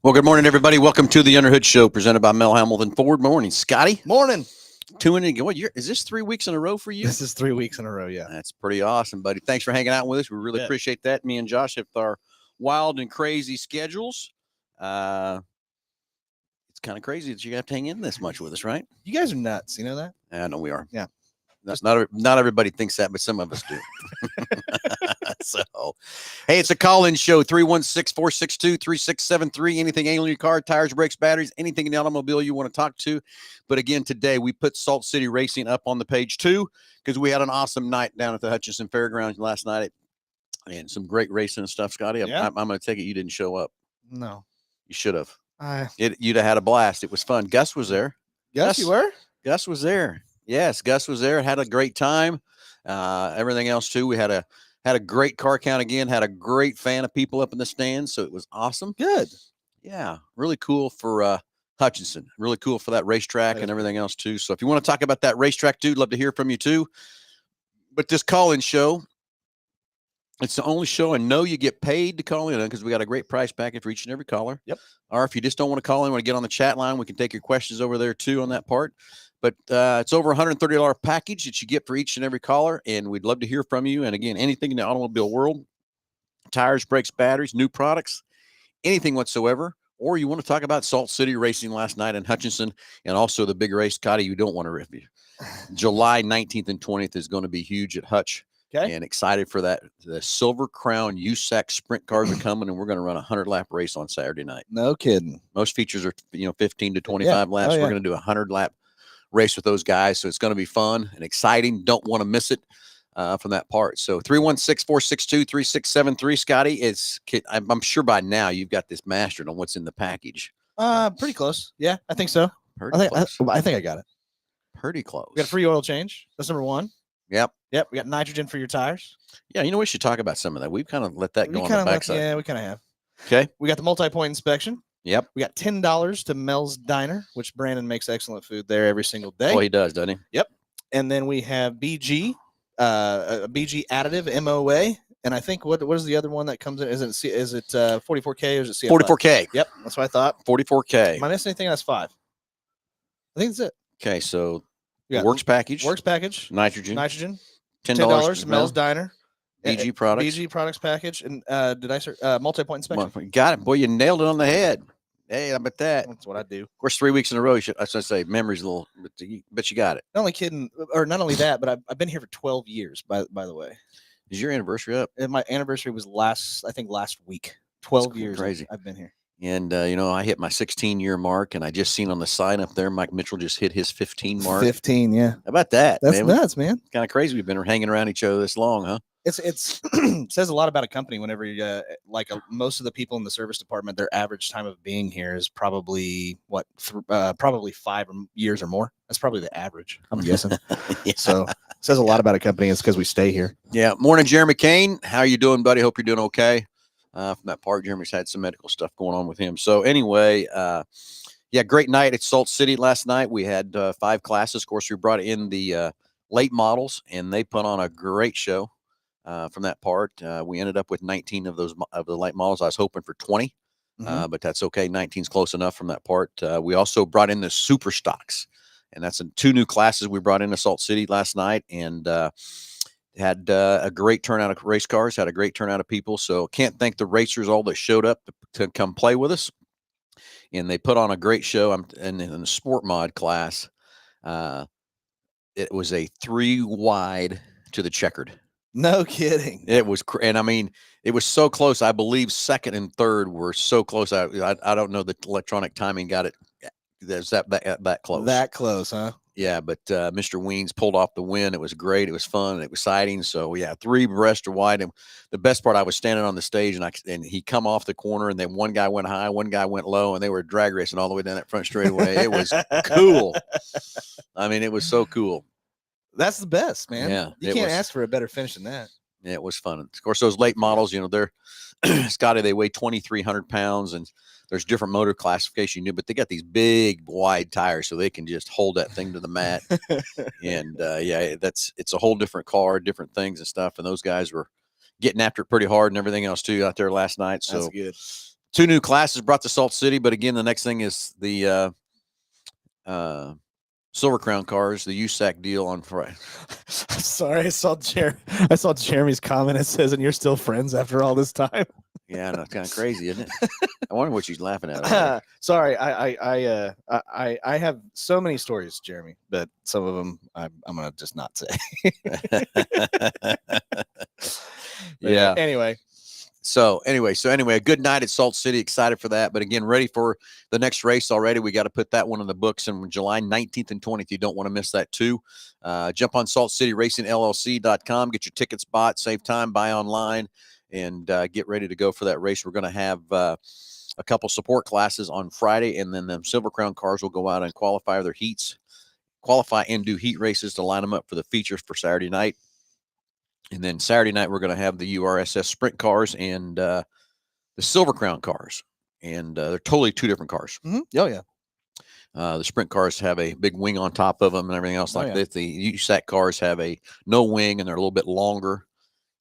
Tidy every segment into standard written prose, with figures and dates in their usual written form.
Well, good morning, everybody. Welcome to the Underhood Show, presented by Mel Hamilton Ford. Morning, Scotty. Morning. What year is this? 3 weeks in a row for you? This is 3 weeks in a row. Yeah. That's pretty awesome, buddy. Thanks for hanging out with us. We really Yeah. appreciate that. Me and Josh have our wild and crazy schedules. It's kind of crazy that you have to hang in this much with us, right? You guys are nuts. You know that? I know we are. Yeah. Not everybody thinks that, but some of us do. So, hey, it's a call-in show, 316-462-3673. Anything ailing your car, tires, brakes, batteries, anything in the automobile you want to talk to. But again, today we put Salt City Racing up on the page too, because we had an awesome night down at the Hutchinson Fairgrounds last night, and some great racing and stuff, Scotty. Yeah. I'm going to take it you didn't show up. No. You should have. You'd have had a blast. It was fun. Gus was there. Gus, you were? Gus was there. Yes, Gus was there. Had a great time. Everything else too. We had a great car count again. Had a great fan of people up in the stands, so it was awesome. Good. Yeah, really cool for Hutchinson. Really cool for that racetrack and everything else too. So if you want to talk about that racetrack too, love to hear from you too. But this call-in show, it's the only show I know you get paid to call in because we got a great price package for each and every caller. Yep. Or if you just don't want to call in, want to get on the chat line, we can take your questions over there too on that part. But it's over $130 package that you get for each and every caller, and we'd love to hear from you. And again, anything in the automobile world, tires, brakes, batteries, new products, anything whatsoever. Or you want to talk about Salt City Racing last night in Hutchinson, and also the big race, Scotty, you don't want to review. July 19th and 20th is going to be huge at Hutch. Okay. And excited for that. The Silver Crown USAC sprint cars are coming, and we're going to run a 100-lap race on Saturday night. No kidding. Most features are 15 to 25 laps. We're going to do a 100-lap race with those guys, so it's going to be fun and exciting. Don't want to miss it from that part. So 316-462-3673. Scotty, I'm sure by now you've got this mastered on what's in the package. Pretty close. Yeah, I think so. I think I got it. Pretty close. We got a free oil change. That's number one. Yep. We got nitrogen for your tires. Yeah, we should talk about some of that. We've kind of let that go on the backside. Yeah, we kind of have. Okay. We got the multi-point inspection. Yep. We got $10 to Mel's Diner, which Brandon makes excellent food there every single day. Oh, he does, doesn't he? Yep. And then we have BG, BG additive MOA. And I think what is the other one that comes in? Is it 44K or is it CF5? 44K. Yep, that's what I thought. 44K. Am I missing anything? That's 5. I think that's it. Okay, so Yeah. Works package. Nitrogen. $10 to Mel's Diner. BG products. BG products package. And did I say multi-point inspection? Got it. Boy, you nailed it on the head. Hey, how about that? That's what I do. Of course, 3 weeks in a row. I should say memory's a little, but you got it. Not only kidding, or not only that, but I've been here for 12 years, by the way. Is your anniversary up? And my anniversary was last week. 12 years. Crazy. I've been here. And, I hit my 16-year mark, and I just seen on the sign up there, Mike Mitchell just hit his 15 mark. 15, yeah. How about that? That's nuts, man. Kind of crazy. We've been hanging around each other this long, huh? It's it says a lot about a company whenever most of the people in the service department, their average time of being here is probably probably 5 years or more. That's probably the average, I'm guessing. Yeah. So it says a lot about a company. It's because we stay here. Yeah. Morning, Jeremy Kane. How you doing, buddy? Hope you're doing okay. From that part, Jeremy's had some medical stuff going on with him. So anyway, great night at Salt City last night. We had 5 classes. Of course, we brought in the late models, and they put on a great show from that part. We ended up with 19 of the late models. I was hoping for 20, but that's okay. 19's close enough from that part. We also brought in the super stocks, and that's 2 new classes we brought into Salt City last night, and had a great turnout of race cars, had a great turnout of people. So can't thank the racers all that showed up to come play with us. And they put on a great show. In the sport mod class, it was a 3 wide to the checkered. No kidding. It was, and I mean, it was so close. I believe second and third were so close. I don't know the electronic timing got it. There's that close. That close, huh? Yeah, but Mr. Weens pulled off the win. It was great. It was fun and exciting. So yeah, 3 abreast or wide. And the best part, I was standing on the stage, and he come off the corner, and then one guy went high, one guy went low, and they were drag racing all the way down that front straightaway. It was cool. I mean, it was so cool. That's the best, man. Yeah, you can't ask for a better finish than that. Yeah, it was fun. Of course, those late models, they're Scotty, they weigh 2,300 pounds, and there's different motor classification, but they got these big wide tires, so they can just hold that thing to the mat. And it's a whole different car, different things and stuff. And those guys were getting after it pretty hard and everything else too out there last night. So that's good. 2 new classes brought to Salt City, but again, the next thing is the Silver Crown cars, the USAC deal on Friday. Sorry, I saw Jeremy's comment. It says, "And you're still friends after all this time." Yeah, no, it's kind of crazy, isn't it? I wonder what she's laughing at. Over Sorry, I have so many stories, Jeremy, but some of them I'm gonna just not say. there. But Yeah. Anyway, So anyway, a good night at Salt City. Excited for that. But again, ready for the next race already. We got to put that one in the books on July 19th and 20th. You don't want to miss that too. Jump on saltcityracingllc.com. Get your tickets bought. Save time. Buy online. And get ready to go for that race. We're going to have a couple support classes on Friday. And then the Silver Crown cars will go out and qualify their heats. Qualify and do heat races to line them up for the features for Saturday night. And then Saturday night, we're going to have the URSS sprint cars and the Silver Crown cars. And they're totally 2 different cars. mm-hmm. Oh, yeah. The sprint cars have a big wing on top of them and everything else like that. The USAC cars have a no wing, and they're a little bit longer,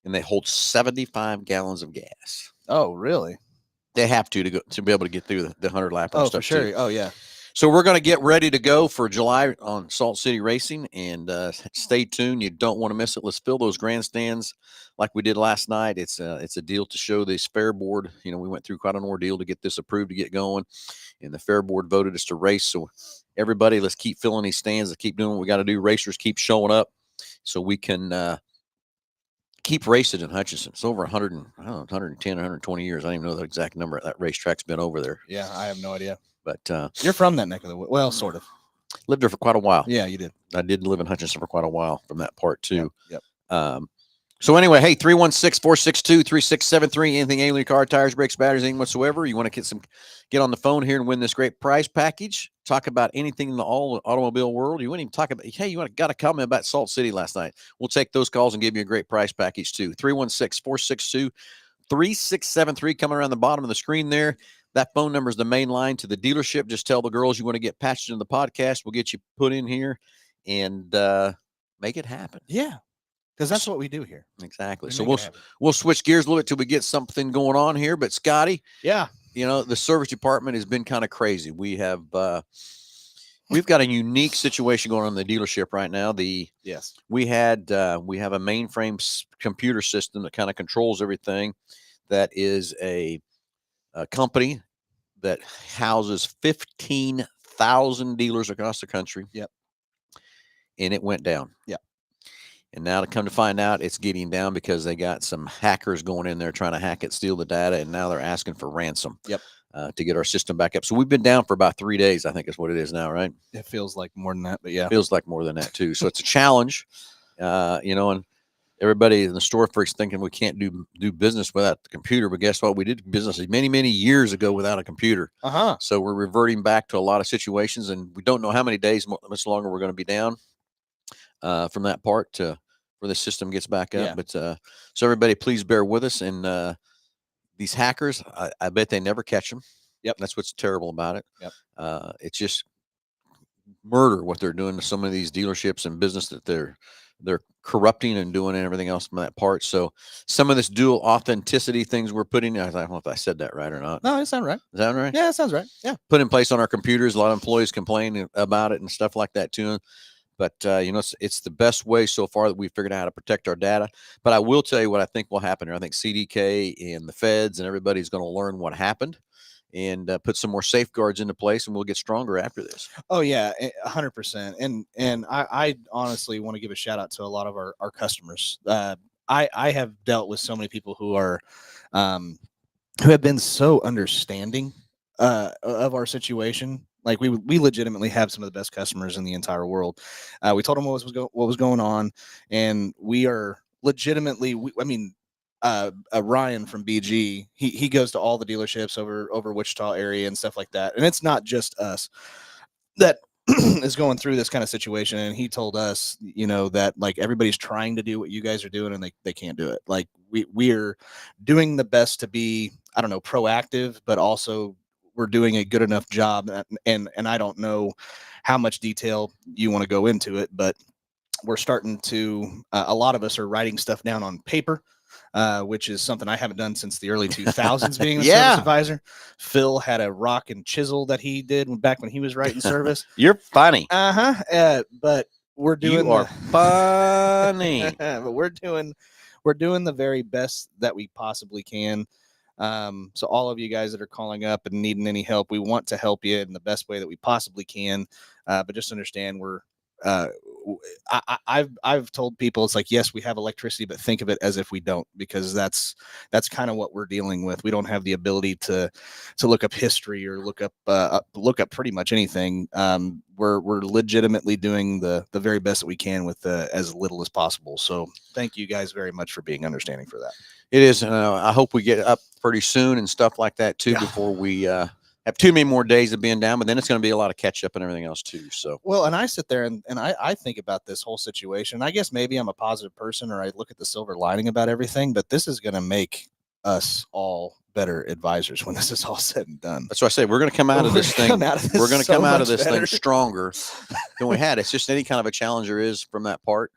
and they hold 75 gallons of gas. Oh, really? They have to go to be able to get through the 100 lap and stuff. For sure. Too. Oh, yeah. So we're going to get ready to go for July on Salt City Racing, and stay tuned. You don't want to miss it. Let's fill those grandstands like we did last night. It's a deal to show this fair board. You know, we went through quite an ordeal to get this approved to get going, and the fair board voted us to race. So everybody, let's keep filling these stands. Let's keep doing what we got to do. Racers keep showing up so we can keep racing in Hutchinson. It's over 100 and, I don't know, 110, 120 years. I don't even know the exact number that racetrack's been over there. Yeah, I have no idea. But you're from that neck of the woods. Well, sort of. Lived there for quite a while. Yeah, you did. I did live in Hutchinson for quite a while from that part too. Yep. So anyway, hey, 316-462-3673. Anything alien car, tires, brakes, batteries, anything whatsoever. You want to get on the phone here and win this great prize package. Talk about anything in the automobile world. You wouldn't even talk about, hey, got a comment about Salt City last night. We'll take those calls and give you a great prize package too. 316-462-3673 coming around the bottom of the screen there. That phone number is the main line to the dealership. Just tell the girls you want to get patched into the podcast. We'll get you put in here and make it happen. Yeah, because that's what we do here. Exactly. So we'll switch gears a little bit till we get something going on here. But Scotty, yeah, you know, the service department has been kind of crazy. We've got a unique situation going on in the dealership right now. We have a mainframe computer system that kind of controls everything. That is a company that houses 15,000 dealers across the country. Yep. And it went down. Yep. And now to come to find out, it's getting down because they got some hackers going in there trying to hack it, steal the data, and now they're asking for ransom. Yep. To get our system back up. So we've been down for about 3 days, I think is what it is now, right? It feels like more than that, but yeah. It feels like more than that too. So it's a challenge, and everybody in the store freaks thinking we can't do business without the computer. But guess what? We did business many, many years ago without a computer. Uh-huh. So we're reverting back to a lot of situations, and we don't know how many days, much longer we're going to be down from that part to where the system gets back up. Yeah. But so everybody, please bear with us. And these hackers, I bet they never catch them. Yep. That's what's terrible about it. Yep. It's just murder what they're doing to some of these dealerships and business that they're corrupting and doing and everything else from that part. So some of this dual authenticity things we're putting, I don't know if I said that right or not. No, it sounds right. Is that right? Yeah, it sounds right. Yeah. Put in place on our computers. A lot of employees complain about it and stuff like that too. But, it's the best way so far that we've figured out how to protect our data. But I will tell you what I think will happen here. I think CDK and the feds and everybody's going to learn what happened and put some more safeguards into place, and we'll get stronger after this. Oh, yeah, 100%. And I honestly want to give a shout out to a lot of our customers. I have dealt with so many people who are who have been so understanding of our situation. Like we legitimately have some of the best customers in the entire world. We told them what was going on, and we are legitimately. Ryan from BG, he goes to all the dealerships over Wichita area and stuff like that, and it's not just us that is going through this kind of situation. And he told us, that like everybody's trying to do what you guys are doing, and they can't do it. Like we're doing the best to be, I don't know, proactive, but also we're doing a good enough job. And I don't know how much detail you want to go into it, but we're starting to, a lot of us are writing stuff down on paper. which is something I haven't done since the early 2000s being a Yeah. service advisor. Phil had a rock and chisel that he did back when he was writing service. You're funny. But we're doing You are funny. but we're doing the very best that we possibly can. So all of you guys that are calling up and needing any help, we want to help you in the best way that we possibly can. But just understand I've told people it's like, yes, we have electricity, but think of it as if we don't, because that's kind of what we're dealing with. We don't have the ability to look up history or look up pretty much anything. We're legitimately doing the very best that we can with as little as possible. So thank you guys very much for being understanding for that. It is. I hope we get up pretty soon and stuff like that too, before we have too many more days of being down. But then it's going to be a lot of catch up and everything else too. So well, and I sit there and I think about this whole situation. I guess maybe I'm a positive person, or I look at the silver lining about everything. But this is going to make us all better advisors when this is all said and done. That's why I say we're going to come out of this thing. We're going to come out of this thing stronger than we had. It's just any kind of a challenge there is from that part.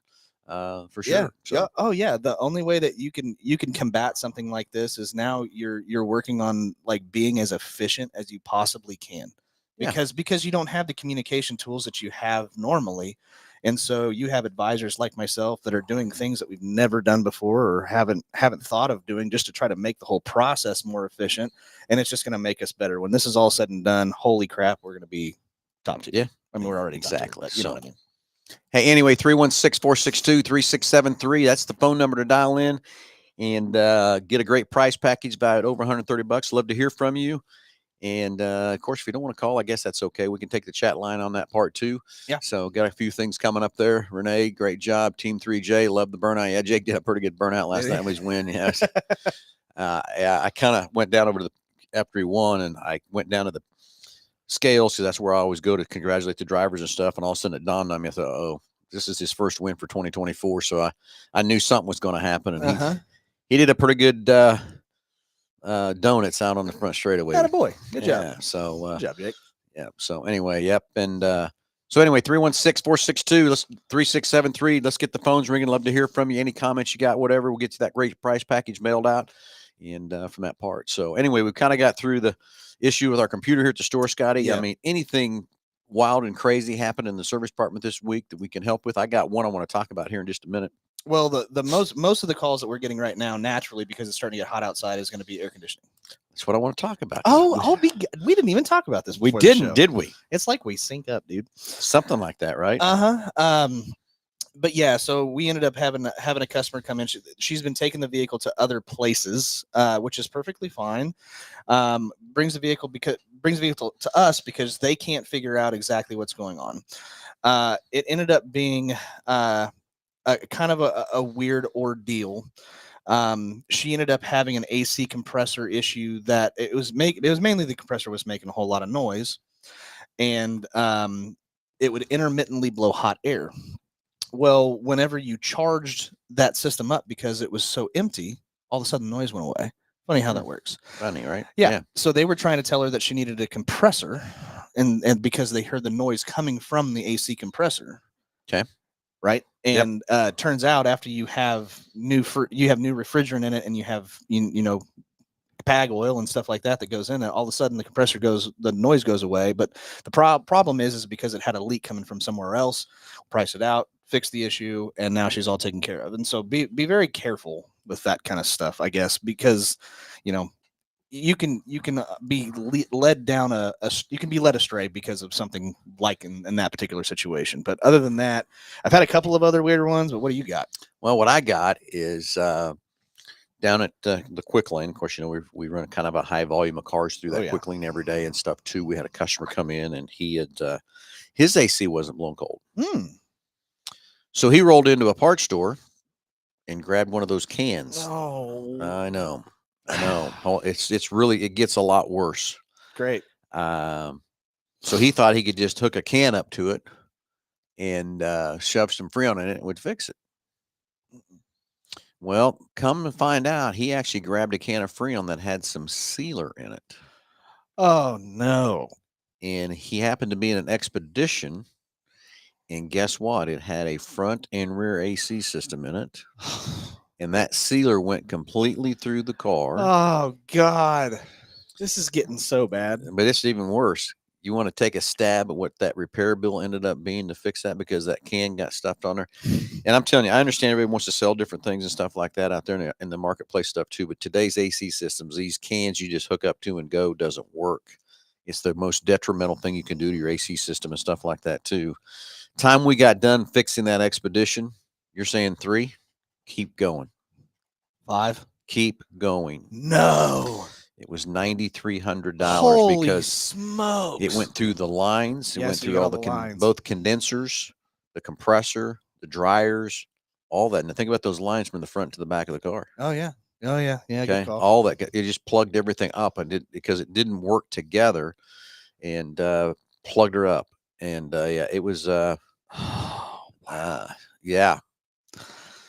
For sure. Yeah. So. Yeah. Oh yeah. The only way that you can combat something like this is now you're working on like being as efficient as you possibly can, because you don't have the communication tools that you have normally. And so you have advisors like myself that are doing things that we've never done before or haven't thought of doing, just to try to make the whole process more efficient. And it's just going to make us better. When this is all said and done, holy crap, we're going to be top tier. Yeah. I mean, we're already exactly. Top tier, but you know what I mean. Hey, anyway, 316-462-3673. That's the phone number to dial in and get a great price package valued over $130. Love to hear from you. And of course, if you don't want to call, I guess that's okay. We can take the chat line on that part too. Yeah. So got a few things coming up there. Renee, great job. Team 3J, love the burnout. Yeah, Jake did a pretty good burnout last night. He was win. Yes. Yeah, I kind of went down over to after he won, and I went down to the scales, because that's where I always go to congratulate the drivers and stuff. And all of a sudden it dawned on me, I thought, oh, this is his first win for 2024. So I knew something was going to happen. And he did a pretty good donuts out on the front straightaway. Attaboy. Good job. So good job, Jake. Yeah. So anyway, yep. And so anyway, 316-462-3673. Let's get the phones ringing. Love to hear from you. Any comments you got, whatever. We'll get you that great price package mailed out and from that part. So anyway, we've kind of got through the issue with our computer here at the store, Scotty. Yeah. I mean, anything wild and crazy happened in the service department this week that we can help with? I got one I want to talk about here in just a minute. Well, the most of the calls that we're getting right now, naturally, because it's starting to get hot outside, is going to be air conditioning. That's what I want to talk about. We didn't even talk about this. We didn't, did we? It's like we sync up, dude. Something like that, right? But yeah, so we ended up having a customer come in. She's been taking the vehicle to other places, which is perfectly fine. Brings the vehicle to us because they can't figure out exactly what's going on. It ended up being kind of a weird ordeal. She ended up having an AC compressor issue that it was mainly the compressor was making a whole lot of noise, and it would intermittently blow hot air. Well, whenever you charged that system up, because it was so empty, all of a sudden the noise went away. Funny how that works. Funny, right? Yeah. So they were trying to tell her that she needed a compressor, and because they heard the noise coming from the AC compressor. Okay. Right. And turns out after you have new refrigerant in it, and you have you know PAG oil and stuff like that goes in it, all of a sudden the noise goes away. But the problem is because it had a leak coming from somewhere else. Price it out, fix the issue, and now she's all taken care of. And so be very careful with that kind of stuff, I guess, because you can be led down you can be led astray because of something like in that particular situation. But other than that, I've had a couple of other weird ones. But what do you got? Well, what I got is down at the Quick Lane. Of course, we run kind of a high volume of cars through that Quick Lane every day and stuff too. We had a customer come in, and he had his AC wasn't blown cold. So he rolled into a parts store and grabbed one of those cans. Oh, I know. Oh, it gets a lot worse. Great. So he thought he could just hook a can up to it and shove some Freon in it and would fix it. Well, come to find out, he actually grabbed a can of Freon that had some sealer in it. Oh no. And he happened to be in an Expedition, and guess what? It had a front and rear AC system in it. and that sealer went completely through the car. Oh God, this is getting so bad. But it's even worse. You want to take a stab at what that repair bill ended up being to fix that, because that can got stuffed on there. And I'm telling you, I understand everybody wants to sell different things and stuff like that out there in the marketplace stuff too. But today's AC systems, these cans you just hook up to and go, doesn't work. It's the most detrimental thing you can do to your AC system and stuff like that too. Time we got done fixing that Expedition, you're saying 3? Keep going. 5? Keep going. No. It was $9,300 Holy because smokes. it went through the lines. It Yeah, went so you through got all all the lines. both condensers, the compressor, the dryers, all that. And think about those lines from the front to the back of the car. Oh yeah. Oh yeah. Yeah. Okay, Good call. all that. It just plugged everything up, and because it didn't work together, and plugged her up. And yeah, it was yeah,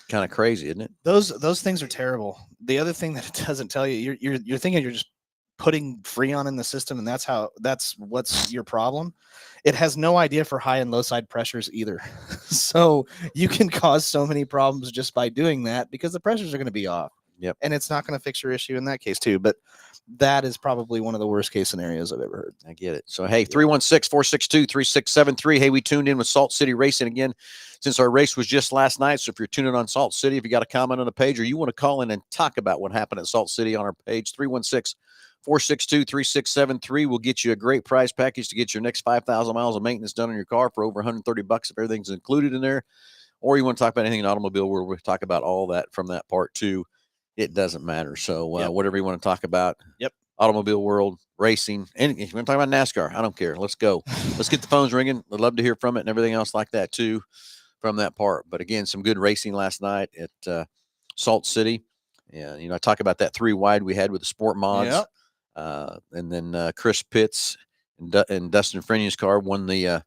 kind of crazy, isn't it? Those things are terrible. The other thing that it doesn't tell you, you're thinking you're just putting Freon in the system, and that's what's your problem. It has no idea for high and low side pressures either. So you can cause so many problems just by doing that, because the pressures are going to be off. Yep. And it's not going to fix your issue in that case too. But that is probably one of the worst case scenarios I've ever heard. I get it. So, hey, 316-462-3673. Hey, we tuned in with Salt City Racing again since our race was just last night. So if you're tuning on Salt City, if you got a comment on the page or you want to call in and talk about what happened at Salt City on our page, 316-462-3673 will get you a great prize package to get your next 5,000 miles of maintenance done on your car for over $130 if everything's included in there. Or you want to talk about anything in automobile world, we'll talk about all that from that part too. It doesn't matter. So whatever you want to talk about. Yep. Automobile world, racing, and if you want to talk about NASCAR, I don't care. Let's go. Let's get the phones ringing. I'd love to hear from it and everything else like that too from that part. But again, some good racing last night at Salt City. Yeah, I talk about that 3 wide we had with the Sport Mods. Yep. And then Chris Pitts and Dustin Frenia's car won the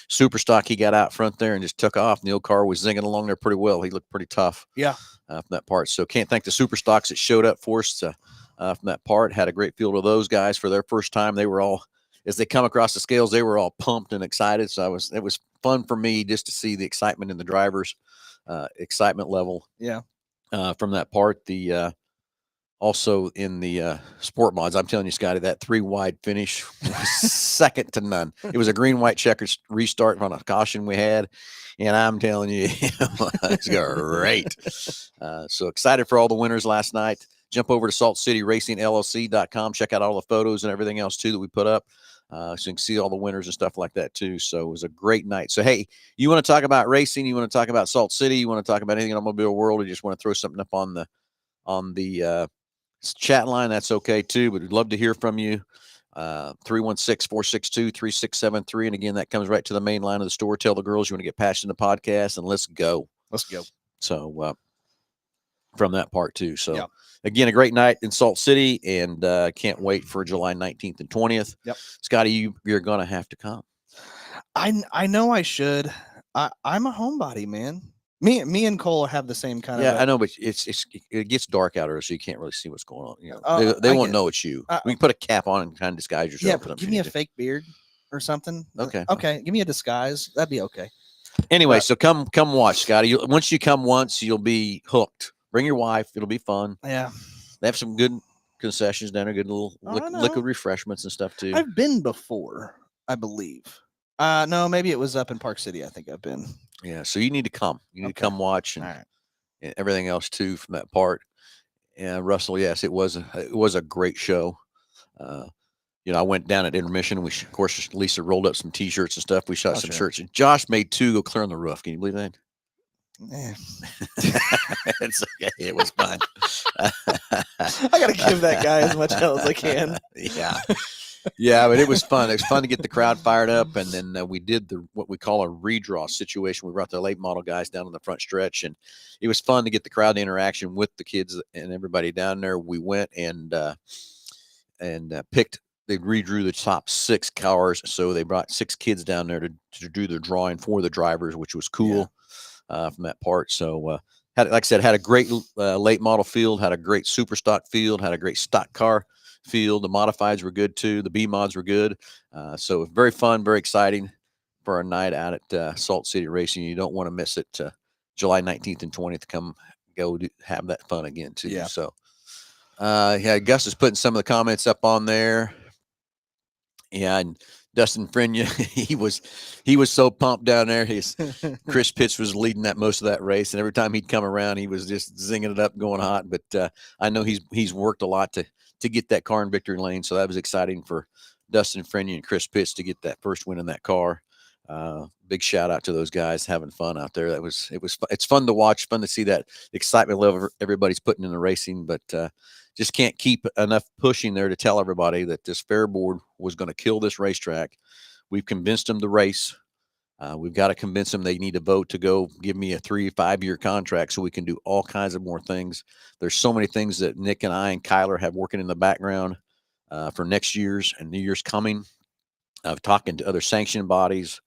super stock. He got out front there and just took off. And the old car was zinging along there pretty well. He looked pretty tough. Yeah. From that part. So can't thank the super stocks that showed up for us from that part. Had a great field of those guys for their first time. They were all, as they come across the scales, they were all pumped and excited. So it was fun for me just to see the excitement in the drivers, excitement level. Yeah. From that part, the also in the Sport Mods, I'm telling you, Scotty, that 3 wide finish was second to none. It was a green-white checkers restart on a caution we had, and I'm telling you, it's great. So excited for all the winners last night. Jump over to saltcityracingllc.com. Check out all the photos and everything else, too, that we put up. So you can see all the winners and stuff like that, too. So it was a great night. So, hey, you want to talk about racing? You want to talk about Salt City? You want to talk about anything in the automobile world? Or you just want to throw something up on the chat line? That's okay, too. But we'd love to hear from you. 316-462-3673. And again, that comes right to the main line of the store. Tell the girls you want to get passionate in the podcast, and let's go. Let's go. So from that part too. So yeah. Again, a great night in Salt City, and can't wait for July 19th and 20th. Yep. Scotty, you're going to have to come. I know I should. I'm a homebody, man. Me and Cole have the same kind of. Yeah, I know, but it gets dark out there, so you can't really see what's going on. They won't know it's you. We can put a cap on and kind of disguise yourself. Yeah, give me a fake beard or something. Okay. Okay, give me a disguise. That'd be okay. Anyway, so come watch, Scotty. Once you come once, you'll be hooked. Bring your wife. It'll be fun. Yeah. They have some good concessions down there, good little liquid refreshments and stuff too. I've been before, I believe. No, maybe it was up in Park City. I think I've been. Yeah, so you need to come. You need to come watch and everything else too from that part. And Russell, yes, it was a great show. I went down at intermission. Of course, Lisa rolled up some T-shirts and stuff. We shot some shirts. And Josh made 2 go clear on the roof. Can you believe that? Yeah. It's okay. It was fun. I gotta give that guy as much hell as I can. Yeah, but it was fun. It was fun to get the crowd fired up, and then we did what we call a redraw situation. We brought the late model guys down on the front stretch, and it was fun to get the crowd interaction with the kids and everybody down there. We went and picked. They redrew the top 6 cars, so they brought 6 kids down there to do the drawing for the drivers, which was cool from that part. So, like I said, had a great late model field, had a great super stock field, had a great stock car field. The modifieds were good too. The B mods were good. So very fun, very exciting for a night out at Salt City Racing. You don't want to miss it. July 19th and 20th. Come go have that fun again too. Yeah. So, yeah, Gus is putting some of the comments up on there. Yeah, and Dustin Frenya, he was so pumped down there. Chris Pitts was leading that most of that race, and every time he'd come around, he was just zinging it up, going hot. But I know he's worked a lot to get that car in victory lane, so that was exciting for Dustin Frenya and Chris Pitts to get that first win in that car. Big shout out to those guys having fun out there. It's fun to watch, fun to see that excitement level everybody's putting in the racing, but just can't keep enough pushing there to tell everybody that this fair board was going to kill this racetrack. We've convinced them to race. We've got to convince them they need to vote to go give me a 3-5 year contract so we can do all kinds of more things. There's so many things that Nick and I and Kyler have working in the background for next year's and New Year's coming. Of talking to other sanction bodies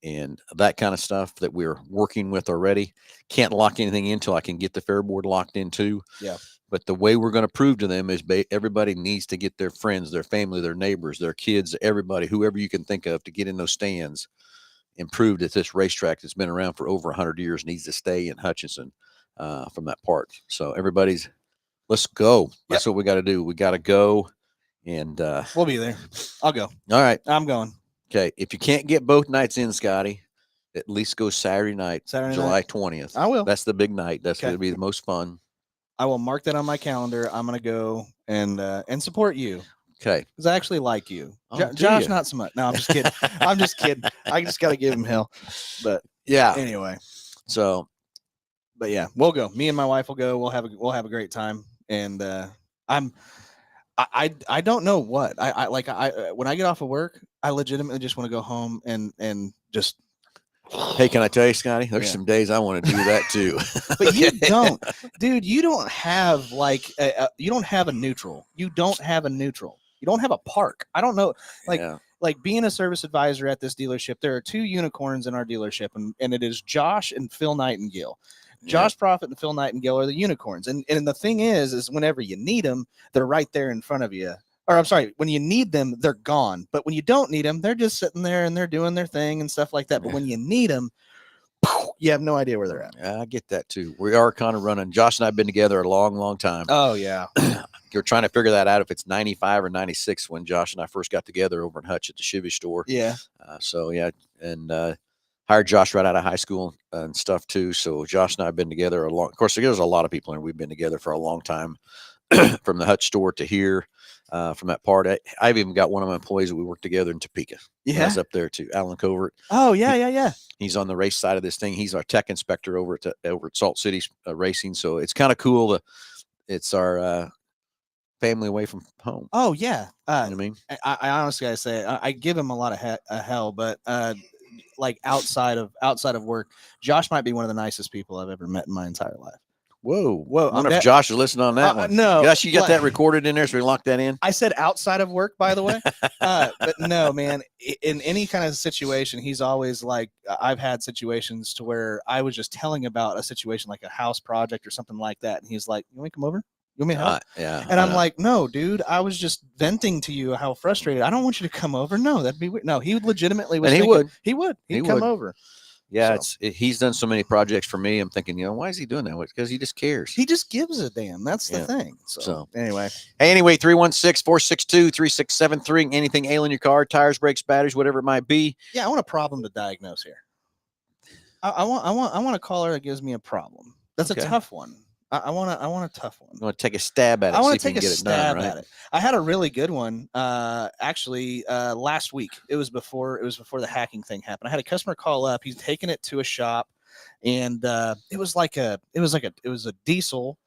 and that kind of stuff that we're working with already. Can't lock anything in until I can get the fair board locked in too. Yeah. But the way we're going to prove to them is everybody needs to get their friends, their family, their neighbors, their kids, everybody, whoever you can think of, to get in those stands and prove that this racetrack that's been around for over 100 years needs to stay in Hutchinson from that part. So let's go. That's what we got to do. We got to go. And we'll be there. I'll go. All right. I'm going. Okay. If you can't get both nights in, Scotty, at least go Saturday night, July 20th. I will. That's the big night. That's going to be the most fun. I will mark that on my calendar. I'm going to go and support you. Okay. Because I actually like you. Oh, Josh, not so much. No, I'm just kidding. I'm just kidding. I just got to give him hell. But yeah. Anyway. So. But yeah, we'll go. Me and my wife will go. We'll have a great time. And I don't know what I when I get off of work, I legitimately just want to go home and just. Hey, can I tell you, Scotty? There's some days I want to do that too. But you don't, dude. You don't have you don't have a neutral. You don't have a neutral. You don't have a park. I don't know. Like being a service advisor at this dealership, there are 2 unicorns in our dealership, and it is Josh and Phil Nightingale. Josh Profit and Phil Nightingale are the unicorns. And the thing is whenever you need them, they're right there in front of you. Or I'm sorry, when you need them, they're gone. But when you don't need them, they're just sitting there and they're doing their thing and stuff like that. But when you need them, you have no idea where they're at. I get that too. We are kind of running. Josh and I have been together a long, long time. Oh, yeah. You're trying to figure that out if it's 95 or 96 when Josh and I first got together over in Hutch at the Chevy store. Yeah. And hired Josh right out of high school and stuff too. So Josh and I have been together of course, there's a lot of people and we've been together for a long time from the Hutch store to here, from that part. I've even got one of my employees that we work together in Topeka. Yeah. He's up there too. Alan Covert. Oh, yeah. He's on the race side of this thing. He's our tech inspector over at Salt City Racing. So it's kind of cool. It's our family away from home. Oh, yeah. You know what I mean? I honestly gotta say, I give him a lot of hell, but like outside of work, Josh might be one of the nicest people I've ever met in my entire life. Whoa. I wonder if Josh is listening on that one. No. Josh, you got that recorded in there, so we lock that in? I said outside of work, by the way. But no, man, in any kind of situation, he's always like, I've had situations to where I was just telling about a situation like a house project or something like that. And he's like, you want me to come over? You want me to help? Yeah. And I'm like, no, dude, I was just venting to you how frustrated. I don't want you to come over. No, that'd be weird. No, he legitimately was. And he would. He'd come over. Yeah, he's done so many projects for me. I'm thinking, why is he doing that? Because he just cares. He just gives a damn. That's the thing. So anyway. Hey, 316-462-3673. Anything ailing your car, tires, brakes, batteries, whatever it might be. Yeah, I want a problem to diagnose here. I want a caller that gives me a problem. That's a tough one. I want a tough one. You want to take a stab at it? I want to take a stab at it. I had a really good one actually last week. It was before the hacking thing happened. I had a customer call up. He's taking it to a shop, and it was a diesel,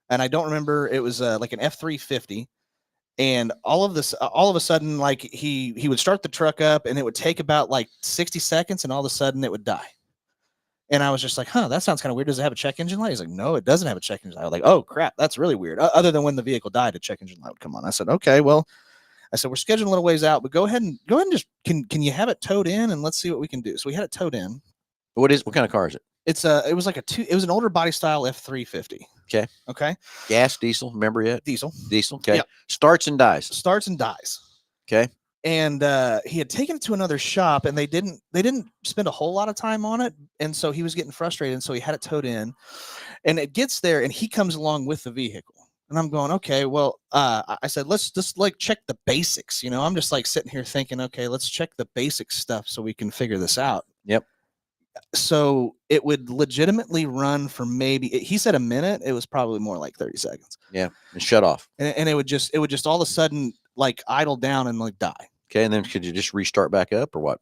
and I don't remember. It was like an F350. And all of a sudden, like he would start the truck up, and it would take about like 60 seconds, and all of a sudden it would die. And I was just like, that sounds kind of weird. Does it have a check engine light? He's like, no, it doesn't have a check engine light. I was like, oh, crap, that's really weird. Other than when the vehicle died, a check engine light would come on. I said, okay, well, we're scheduling a little ways out, but go ahead and just, can you have it towed in and let's see what we can do. So we had it towed in. What kind of car is it? It was like it was an older body style F350. Okay. Gas, diesel, remember yet? Diesel. Okay. Yep. Starts and dies. Starts and dies. Okay. and he had taken it to another shop, and they didn't spend a whole lot of time on it, and so he was getting frustrated, and so he had it towed in, and it gets there, and he comes along with the vehicle. And I'm going, okay, well, I said, let's just like check the basics. You know, I'm just like sitting here thinking, okay, let's check the basic stuff so we can figure this out. Yep. So it would legitimately run for maybe, he said a minute. It was probably more like 30 seconds. Yeah. And shut off. And it would just all of a sudden like idle down and like die. Okay. And then could you just restart back up or what?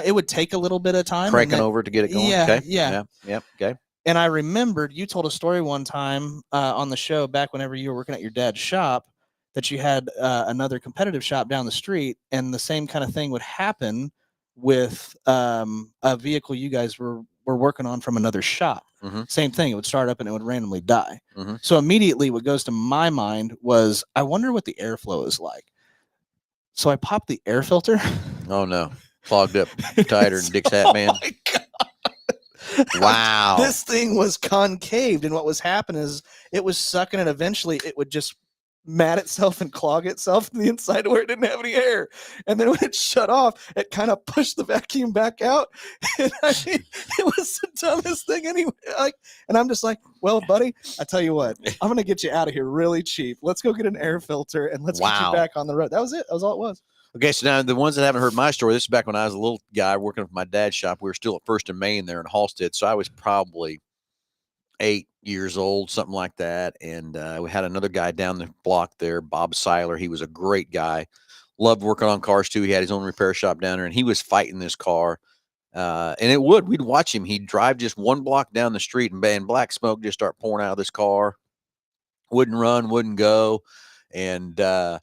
It would take a little bit of time. Cranking over to get it going. Yeah, Okay. yeah. Yep. Okay. And I remembered you told a story one time on the show back whenever you were working at your dad's shop that you had another competitive shop down the street, and the same kind of thing would happen with a vehicle you guys were working on from another shop. Mm-hmm. Same thing. It would start up and it would randomly die. Mm-hmm. So immediately what goes to my mind was, I wonder what the airflow is like. So I popped the air filter. Oh, no. Clogged up tighter than Dick's Hat Man. My God. Wow. This thing was concaved, and what was happening is it was sucking, and eventually it would just mat itself and clog itself to the inside where it didn't have any air. And then when it shut off, it kind of pushed the vacuum back out. And I mean, it was the dumbest thing anyway. Like, and I'm just like, well, buddy, I tell you what, I'm gonna get you out of here really cheap. Let's go get an air filter and let's get you back on the road. That was it. That was all it was. Okay, so now the ones that haven't heard my story, this is back when I was a little guy working at my dad's shop. We were still at First and Main there in Halstead, so I was probably 8 years old, something like that. And we had another guy down the block there, Bob Seiler. He was a great guy, loved working on cars too. He had his own repair shop down there, and he was fighting this car. And we'd watch him. He'd drive just one block down the street, and black smoke just start pouring out of this car. Wouldn't run, wouldn't go, and so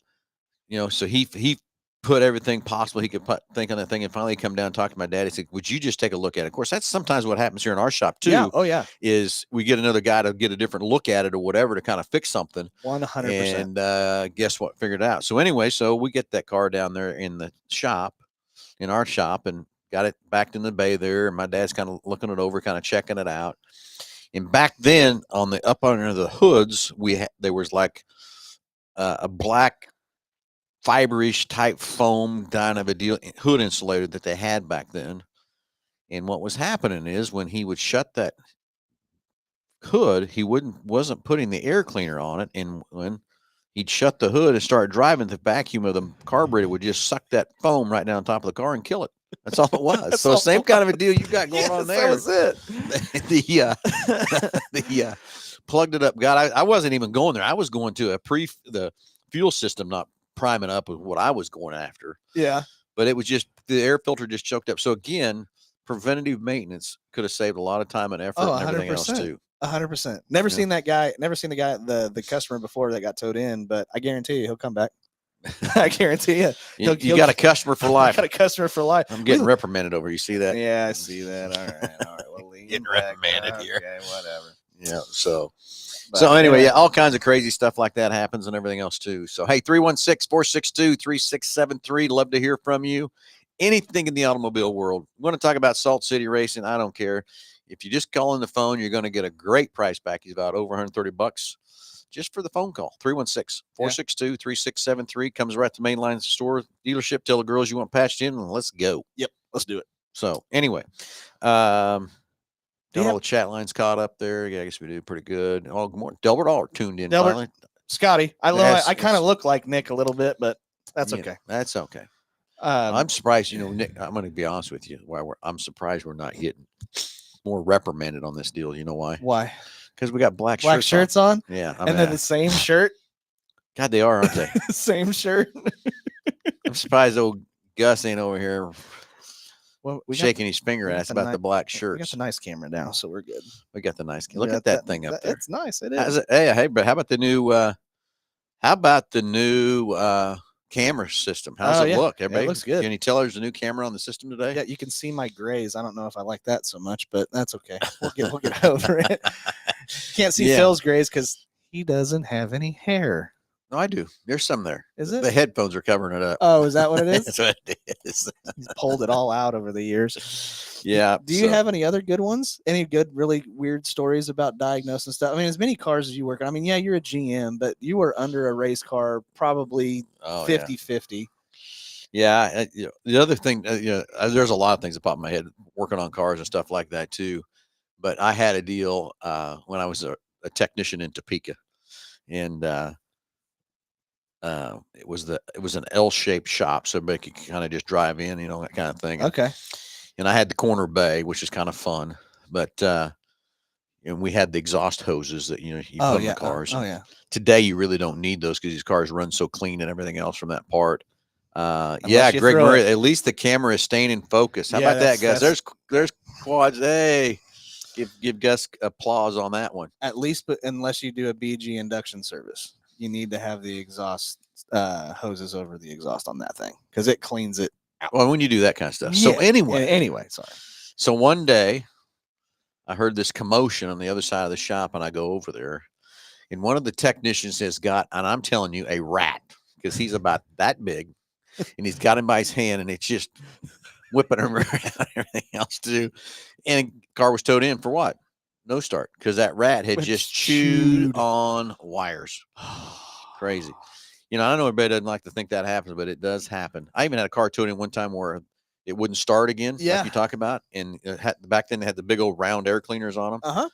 he put everything possible he could think on that thing, and finally come down and talk to my dad. He said, would you just take a look at it? Of course, that's sometimes what happens here in our shop too. Yeah. Oh yeah. Is we get another guy to get a different look at it or whatever to kind of fix something. 100%. And guess what? Figured it out. So anyway, so we get that car down there in the shop, in our shop, and got it backed in the bay there. And my dad's kind of looking it over, kind of checking it out. And back then, on the up under the hoods, there was like a black fiberish type foam kind of a deal, hood insulator that they had back then. And what was happening is when he would shut that hood, he wasn't putting the air cleaner on it, and when he'd shut the hood and start driving, the vacuum of the carburetor would just suck that foam right down top of the car and kill it. That's all it was. So same kind of a deal you got going on there. That was it. the plugged it up. God, I wasn't even going there. I was going to the fuel system not priming up with what I was going after. Yeah. But it was just the air filter just choked up. So again, preventative maintenance could have saved a lot of time and effort and everything else too. 100%. Never seen that guy. Never seen the customer before that got towed in, but I guarantee you he'll come back. I guarantee you. You got a customer for life. Got a customer for life. I'm getting reprimanded over. You see that? Yeah, I see that. All right. Well, getting reprimanded here. Okay, whatever. Yeah. So anyway, yeah, all kinds of crazy stuff like that happens and everything else too. So, hey, 316-462-3673. Love to hear from you. Anything in the automobile world. We want to talk about Salt City Racing. I don't care. If you just call in the phone, you're going to get a great price back. He's about over $130 just for the phone call. 316-462-3673. Comes right to main line of the store dealership. Tell the girls you want patched in, and let's go. Yep, let's do it. So anyway, got all the chat lines caught up there. Yeah, I guess we do pretty good. Oh, good morning. Delbert Aller tuned in. Delbert, finally. Scotty, I kind of look like Nick a little bit, but that's okay. That's okay. I'm surprised, Nick, I'm going to be honest with you. I'm surprised we're not getting more reprimanded on this deal. You know why? Why? Because we got black shirts on. Yeah. And then the same shirt. God, they are, aren't they? Same shirt. I'm surprised old Gus ain't over here shaking his finger at us about the black shirts. We got the nice camera now, so we're good. We got the nice camera. Look at that thing up there. It's nice. It is. Hey, but how about the new camera system? How's it look? Everybody, it looks good. Can you tell there's a new camera on the system today? Yeah, you can see my grays. I don't know if I like that so much, but that's okay. We'll get over it. Can't see Phil's grays because he doesn't have any hair. No, I do. There's some there. Is it? The headphones are covering it up. Oh, is that what it is? That's what it is. He's pulled it all out over the years. Yeah. Do you have any other good ones? Any good, really weird stories about diagnosing stuff? I mean, as many cars as you work on. I mean, yeah, you're a GM, but you were under a race car probably 50-50. Yeah, the other thing, there's a lot of things that pop in my head working on cars and stuff like that too. But I had a deal when I was a technician in Topeka, and it was an L-shaped shop, so everybody could kind of just drive in, that kind of thing. Okay. And I had the corner bay, which is kind of fun, but and we had the exhaust hoses that you Oh put in the yeah. cars. Oh yeah. Today you really don't need those because these cars run so clean and everything else from that part. Yeah, Unless you Greg throw Murray. it. At least the camera is staying in focus. How Yeah, about that, guys? that's There's quads. Hey, give Gus applause on that one. at least, but unless you do a BG induction service, you need to have the exhaust hoses over the exhaust on that thing because it cleans it out. Well, when you do that kind of stuff. So Yeah. anyway, Sorry. so one day I heard this commotion on the other side of the shop, and I go over there, and one of the technicians has got, and I'm telling you, a rat because he's about that big, and he's got him by his hand, and it's just whipping him around and everything else too. And the car was towed in for what? No start because that rat had It's just chewed chewed. on wires. Crazy. I know everybody doesn't like to think that happens, but it does happen. I even had a car towed in one time where it wouldn't start again, Yeah. like you talk about. And back then they had the big old round air cleaners on them. Uh-huh.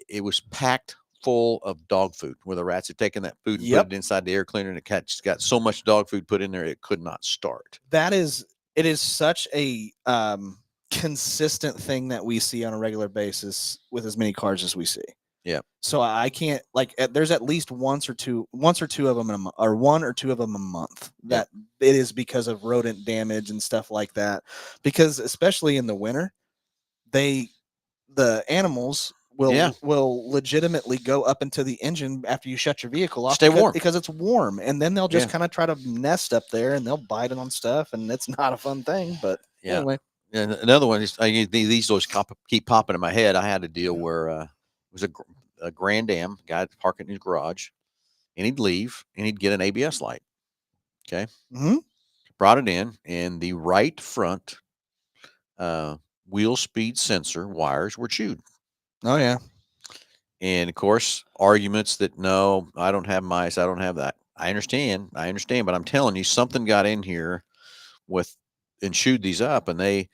It was packed full of dog food where the rats had taken that food and Yep. put it inside the air cleaner, and it got so much dog food put in there it could not start. It is such a consistent thing that we see on a regular basis with as many cars as we see. Yeah. So I can't there's at least one or two of them or one or two of them a month that it is because of rodent damage and stuff like that. Because especially in the winter, the animals will legitimately go up into the engine after you shut your vehicle off. Stay warm. Because it's warm, and then they'll just Yeah. kind of try to nest up there, and they'll bite it on stuff, and it's not a fun thing. But Yeah. anyway, And another one is these always keep popping in my head. I had a deal where it was a Grand Am guy parking in his garage, and he'd leave and he'd get an ABS light. Okay. Mhm. Brought it in, and the right front wheel speed sensor wires were chewed. Oh yeah, And of course, arguments that no, I don't have mice, I don't have that. I understand, but I'm telling you, something got in here and chewed these up, and they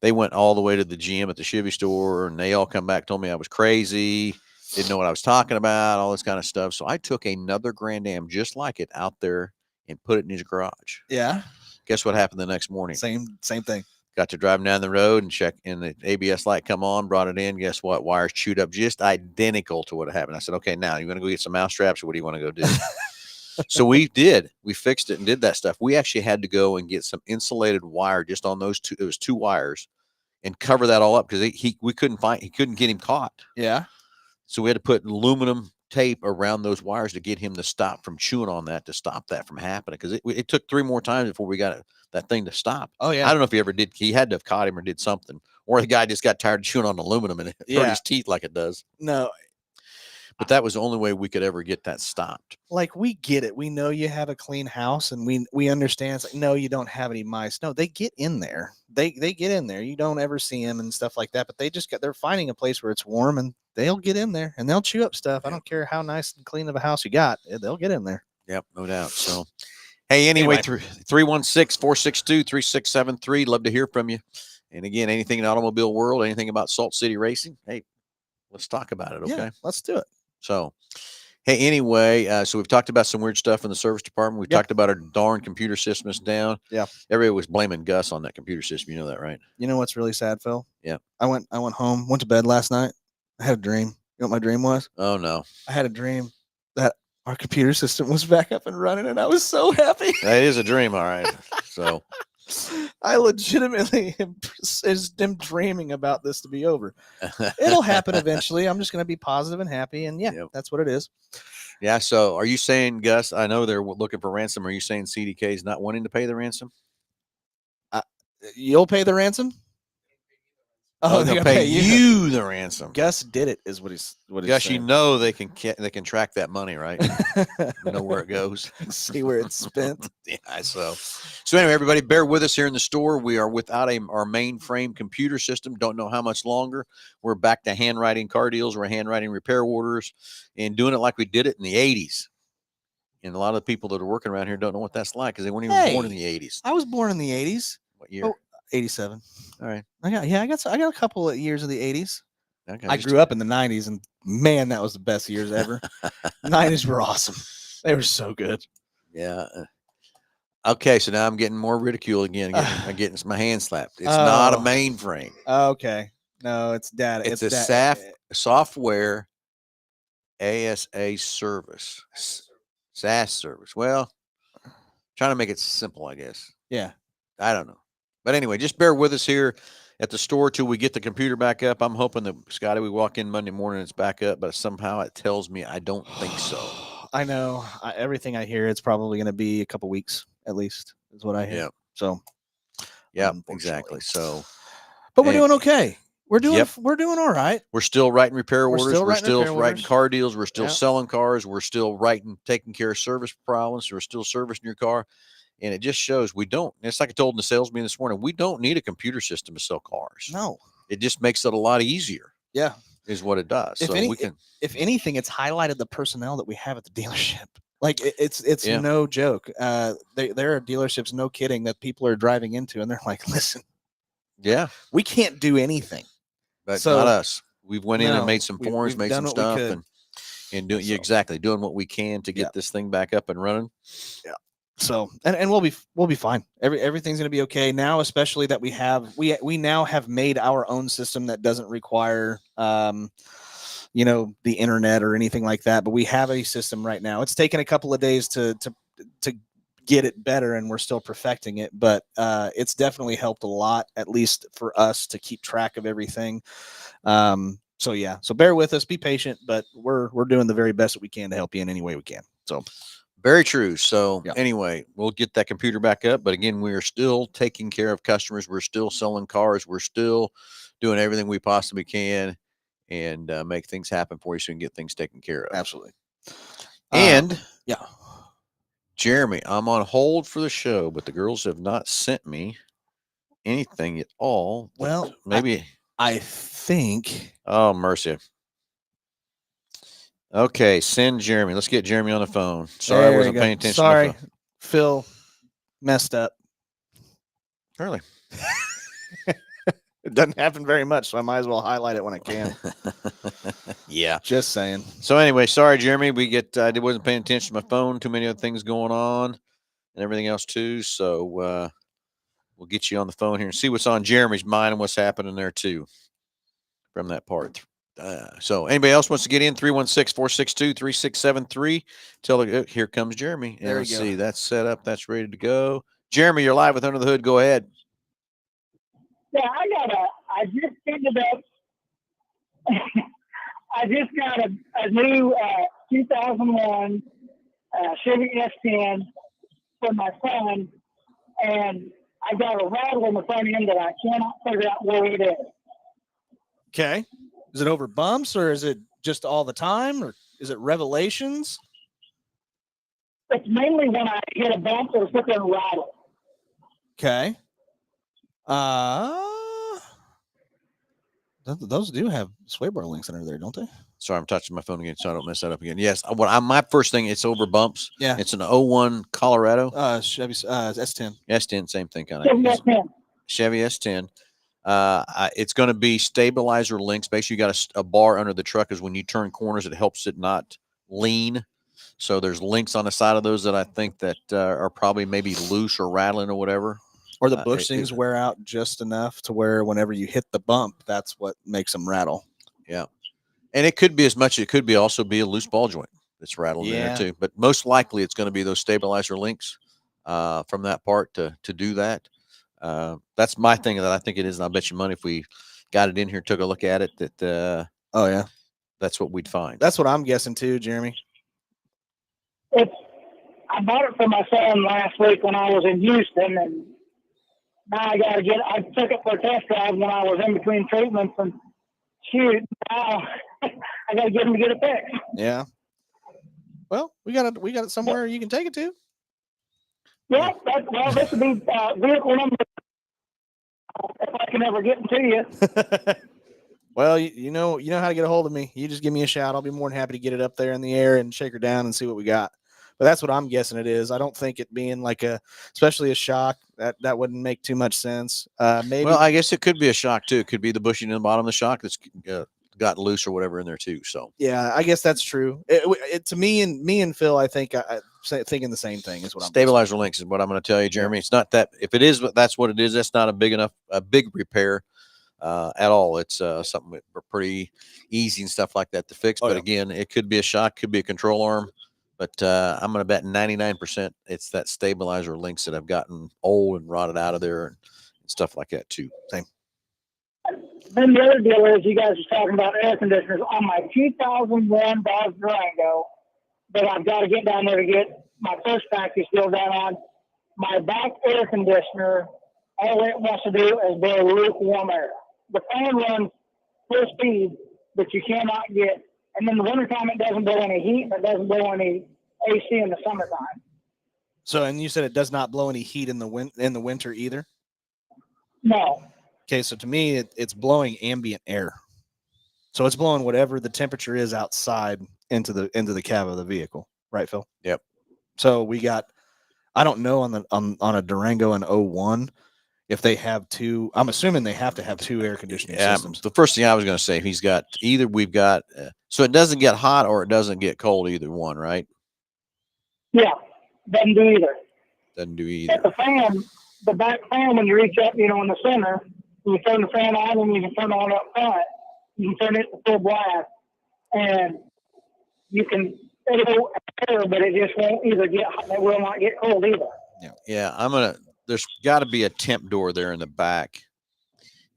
went all the way to the GM at the Chevy store, and they all come back, told me I was crazy, didn't know what I was talking about, all this kind of stuff. So I took another Grand Am just like it out there and put it in his garage. yeah. Guess what happened the next morning? Same thing. Got to driving down the road and check, and the ABS light come on, brought it in. Guess what? Wires chewed up just identical to what happened. I said, okay, now you want to go get some mouse traps, or what do you want to go do? So we fixed it and did that stuff. We actually had to go and get some insulated wire just on those two. It was two wires, and cover that all up because he couldn't get him caught. Yeah. So we had to put aluminum tape around those wires to get him to stop from chewing on that, to stop that from happening. Because it took 3 more times before we got that thing to stop. Oh yeah. I don't know if he ever did. He had to have caught him or did something, or the guy just got tired of chewing on aluminum and it hurt his teeth like it does. No, But that was the only way we could ever get that stopped. like we get it. We know you have a clean house, and we understand. It's like, no, you don't have any mice. No, they get in there. They get in there. You don't ever see them and stuff like that. But they're finding a place where it's warm, and they'll get in there and they'll chew up stuff. I don't care how nice and clean of a house you got. They'll get in there. Yep, no doubt. So, hey, anyway, 316-462-3673. Love to hear from you. And again, anything in the automobile world, anything about Salt City Racing, hey, let's talk about it. Okay. Yeah, let's do it. So, hey, anyway, so we've talked about some weird stuff in the service department. We've talked about our darn computer system is down. Yeah. Everybody was blaming Gus on that computer system. You know that, right? You know what's really sad, Phil? Yeah. I went home, went to bed last night. I had a dream. You know what my dream was? Oh, no. I had a dream that our computer system was back up and running, and I was so happy. That is a dream. All right. So, I legitimately am dreaming about this to be over. It'll happen eventually. I'm just going to be positive and happy. And yeah, that's what it is. Yeah. So are you saying, Gus, I know they're looking for ransom. Are you saying CDK is not wanting to pay the ransom? You'll pay the ransom? Oh, they'll pay you the ransom. Gus did it, is what he's Gus, saying. you know they can track that money, right? You know where it goes. See where it's spent. Yeah. So anyway, everybody, bear with us here in the store. We are without our mainframe computer system. Don't know how much longer. We're back to handwriting car deals. We're handwriting repair orders and doing it like we did it in the 80s. And a lot of the people that are working around here don't know what that's like because they weren't even born in Hey. the 80s. I was born in the 80s. What year? Oh, 87. All right. I got a couple of years of the 80s. Okay, I grew up in the 90s, and man, that was the best years ever. 90s were awesome. They were so good. Yeah. Okay, so now I'm getting more ridicule again. I'm getting my hand slapped. It's Oh. not a mainframe. Okay. No, it's data. It's a software ASA service. SaaS service. Well, trying to make it simple, I guess. Yeah. I don't know. But anyway, just bear with us here at the store till we get the computer back up. I'm hoping that, Scotty, we walk in Monday morning, it's back up, but somehow it tells me I don't think so. I know. Everything I hear, it's probably going to be a couple weeks at least, is what I hear. Yeah. So, Yeah, unfortunately. exactly. So, but we're and- doing okay. We're doing Yep. we're doing all right. we're still writing repair We're orders. still We're writing still repair writing orders. car deals. We're still Yep. selling cars. We're still taking care of service problems. We're still servicing your car. And it just shows we don't. It's like I told the sales meeting this morning. We don't need a computer system to sell cars. No. It just makes it a lot easier. Yeah. Is what it does. If So we can. If anything, it's highlighted the personnel that we have at the dealership. Like it's Yeah. no joke. There are dealerships, no kidding, that people are driving into, and they're like, "Listen, Yeah, we can't do anything." but So- not us. We went in No, and made some forms, we've made done some what we stuff, could. and doing So- exactly doing what we can to get Yeah. this thing back up and running. So and we'll be fine. Everything's gonna be okay now, especially that we now have made our own system that doesn't require the internet or anything like that. But we have a system right now. It's taken a couple of days to get it better, and we're still perfecting it. But it's definitely helped a lot, at least for us, to keep track of everything. So yeah, so bear with us, be patient, but we're doing the very best that we can to help you in any way we can. So Very true. So Yeah. anyway, we'll get that computer back up. But again, we are still taking care of customers. We're still selling cars. We're still doing everything we possibly can and make things happen for you so you can get things taken care of. absolutely. And Yeah. Jeremy, I'm on hold for the show, but the girls have not sent me anything at all. But Well, maybe. I think Oh, mercy. Okay, send Jeremy. Let's get Jeremy on the phone. Sorry, I There you wasn't go. paying attention. Sorry, To the phone. Phil messed up. Really? It doesn't happen very much, so I might as well highlight it when I can. Yeah. Just saying. So anyway, sorry, Jeremy. We get I wasn't paying attention to my phone. Too many other things going on, and everything else too. So we'll get you on the phone here and see what's on Jeremy's mind and what's happening there too, from that part. So anybody else wants to get in? 316-462-3673. Tell her here comes Jeremy. And There we let's go. see. That's set up. That's ready to go. Jeremy, you're live with Under the Hood. Go ahead. Yeah, I just ended up, I just got a new 2001 Chevy S10 for my son, and I got a rattle in the front end that I cannot figure out where it is. Okay. Is it over bumps, or is it just all the time, or is it revelations? It's mainly when I hit a bump or sit there and rattle. Okay. Those do have sway bar links under there, don't they? Sorry, I'm touching my phone again, so I don't mess that up again. Yes, my first thing, it's over bumps. Yeah. It's an 01 Colorado Chevy S10. S10, same thing kind Chevy of. S10. Chevy S10. It's going to be stabilizer links. Basically, you got a bar under the truck. Is when you turn corners, it helps it not lean. So there's links on the side of those that I think that are probably maybe loose or rattling or whatever. Or the it- bushings wear out just enough to where whenever you hit the bump, that's what makes them rattle. Yeah, and it could be as much. It could be also be a loose ball joint that's rattled in there Yeah. too. But most likely, it's going to be those stabilizer links from that part to do that. That's my thing that I think it is, and I'll bet you money if we got it in here, took a look at it, that Oh yeah, that's what we'd find. that's what I'm guessing too, Jeremy. I bought it for my son last week when I was in Houston, and now I took it for a test drive when I was in between treatments, and shoot, now I got to get him to get it fixed. Yeah. Well, we got it somewhere you can take it to. Yeah, this would be vehicle number if I can ever get them to you. Well, you know how to get a hold of me. You just give me a shout. I'll be more than happy to get it up there in the air and shake her down and see what we got. But that's what I'm guessing it is. I don't think it being like especially a shock, that wouldn't make too much sense. Maybe. Well, I guess it could be a shock too. It could be the bushing in the bottom of the shock that's gotten loose or whatever in there too. So yeah, I guess that's true. To me and Phil, I think thinking the same thing is what I'm stabilizer links is what I'm going to tell you, Jeremy. It's not that if it is, that's what it is. That's not a big repair at all. It's something pretty easy and stuff like that to fix. But again, it could be a shock, could be a control arm. But I'm going to bet 99% it's that stabilizer links that have gotten old and rotted out of there and stuff like that too. Same. Then the other deal is you guys are talking about air conditioners on my 2001 Dodge Durango that I've got to get down there to get my first factory still down on. My back air conditioner, all it wants to do is blow lukewarm air. The fan runs full speed, but you cannot get. And then the wintertime, it doesn't blow any heat, and it doesn't blow any AC in the summertime. So, and you said it does not blow any heat in the winter either? No. Okay, so to me, it's blowing ambient air. So it's blowing whatever the temperature is outside into the cab of the vehicle, right, Phil? Yep. So we got, I don't know on a Durango in 01 if they have two. I'm assuming they have to have two air conditioning systems. The first thing I was going to say, we've got so it doesn't get hot or it doesn't get cold, either one, right? Yeah, doesn't do either. Doesn't do either. But the back fan, when you reach up, in the center, you turn the fan on and you can turn it on up front. You can turn it to full blast, and you can it'll air, but it just won't either get hot. It will not get cold either. Yeah. There's got to be a temp door there in the back,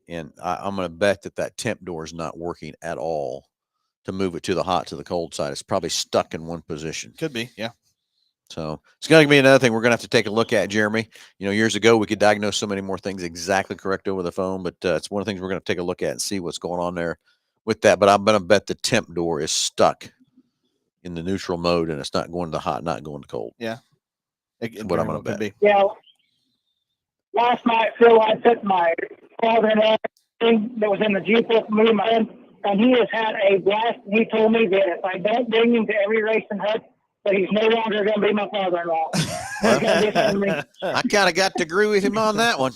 and I'm going to bet that temp door is not working at all to move it to the hot to the cold side. It's probably stuck in one position. Could be, yeah. So it's going to be another thing we're going to have to take a look at, Jeremy. Years ago we could diagnose so many more things exactly correct over the phone, but it's one of the things we're going to take a look at and see what's going on there with that. But I'm going to bet the temp door is stuck in the neutral mode, and it's not going to hot, not going to cold. Yeah. That's what I'm going to bet. Yeah. Last night, Phil, I took my father-in-law that was in the Jeep with me, and he has had a blast. And he told me that if I don't bring him to every race in Hut, that he's no longer going to be my father-in-law. I kind of got to agree with him on that one.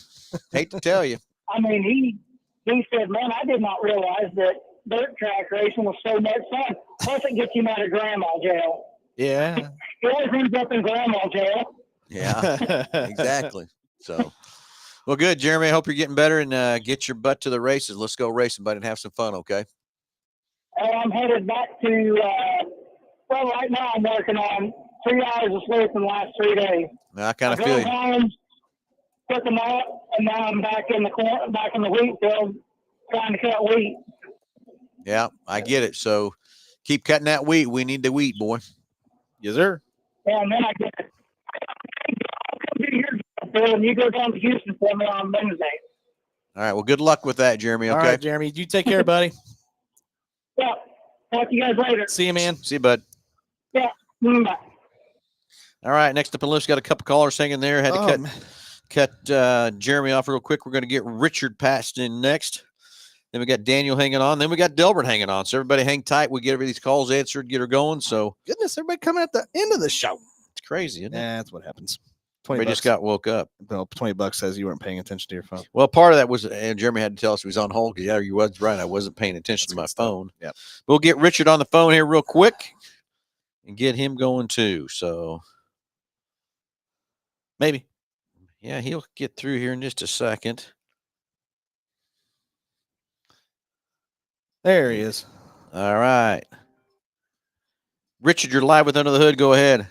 Hate to tell you. I mean, he said, man, I did not realize that dirt track racing was so much fun. Plus, it gets you out of grandma jail. Yeah. He always ends up in grandma jail. Yeah, exactly. So, well, good, Jeremy. I hope you're getting better and get your butt to the races. Let's go racing, buddy, and have some fun, okay? I'm headed back to, right now I'm working on 3 hours of sleep in the last 3 days. I kind of feel you. Home, took them out, and now I'm back in the wheat field trying to cut wheat. Yeah, I get it. So keep cutting that wheat. We need the wheat, boy. Yes, sir. Yeah, and then I'll come to your job, Phil, and you go down to Houston for me on Wednesday. All right. Well, good luck with that, Jeremy. Okay. All right, Jeremy. You take care, buddy. Yeah. Talk to you guys later. See you, man. See you, bud. Yeah. Bye. All right. Next up on the list, got a couple callers hanging there. Had to cut Jeremy off real quick. We're going to get Richard passed in next. Then we got Daniel hanging on. Then we got Delbert hanging on. So everybody hang tight. We get every these calls answered, get her going. So goodness, everybody coming at the end of the show. It's crazy, isn't it? That's what happens. We just got woke up. Well, $20 says you weren't paying attention to your phone. Well, part of that was, and Jeremy had to tell us he was on hold. Yeah, you was right. I wasn't paying attention to my phone. Yeah. We'll get Richard on the phone here real quick and get him going too. So maybe. Yeah, he'll get through here in just a second. There he is. All right. Richard, you're live with Under the Hood. Go ahead.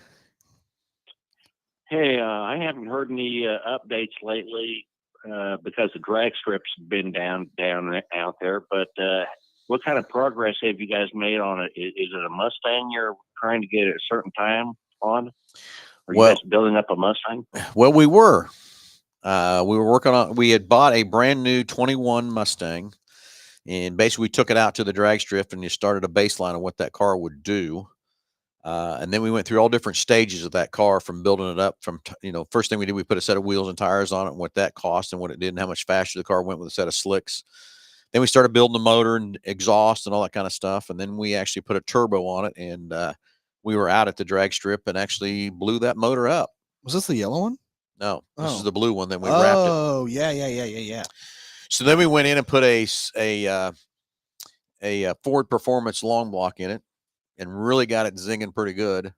Hey, I haven't heard any updates lately because the drag strip's been down out there. But what kind of progress have you guys made on it? Is it a Mustang you're trying to get at a certain time on? Are you guys building up a Mustang? Well, we were working on. We had bought a brand new 21 Mustang, and basically we took it out to the drag strip and you started a baseline of what that car would do. And then we went through all different stages of that car from building it up from, first thing we did, we put a set of wheels and tires on it and what that cost and what it did and how much faster the car went with a set of slicks. Then we started building the motor and exhaust and all that kind of stuff. And then we actually put a turbo on it and we were out at the drag strip and actually blew that motor up. Was this the yellow one? No, this Oh. is the blue one that we wrapped it. Oh, yeah. So then we went in and put a Ford Performance long block in it and really got it zinging pretty good.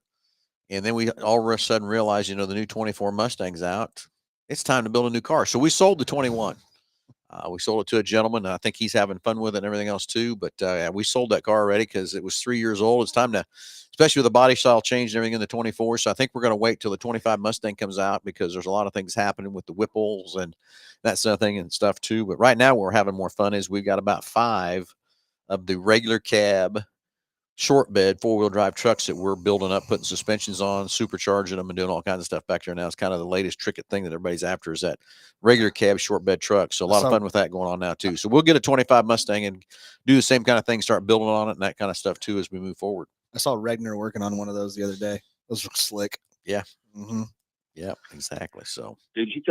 And then we all of a sudden realized, the new 24 Mustang's out. It's time to build a new car. So we sold the 21. We sold it to a gentleman. And I think he's having fun with it and everything else too. But we sold that car already because it was 3 years old. It's time to, especially with the body style change and everything in the 24. So I think we're going to wait till the 25 Mustang comes out because there's a lot of things happening with the Whipples and that sort of thing and stuff too. But right now we're having more fun is we've got about 5 of the regular cab short bed 4-wheel drive trucks that we're building up, putting suspensions on, supercharging them and doing all kinds of stuff back there now. It's kind of the latest tricket thing that everybody's after is that regular cab short bed truck. So a lot of fun with that going on now too. So we'll get a 25 Mustang and do the same kind of thing, start building on it and that kind of stuff too as we move forward. I saw Regner working on one of those the other day. Those look slick. Yeah. Mm-hmm. Yeah, exactly. So Did you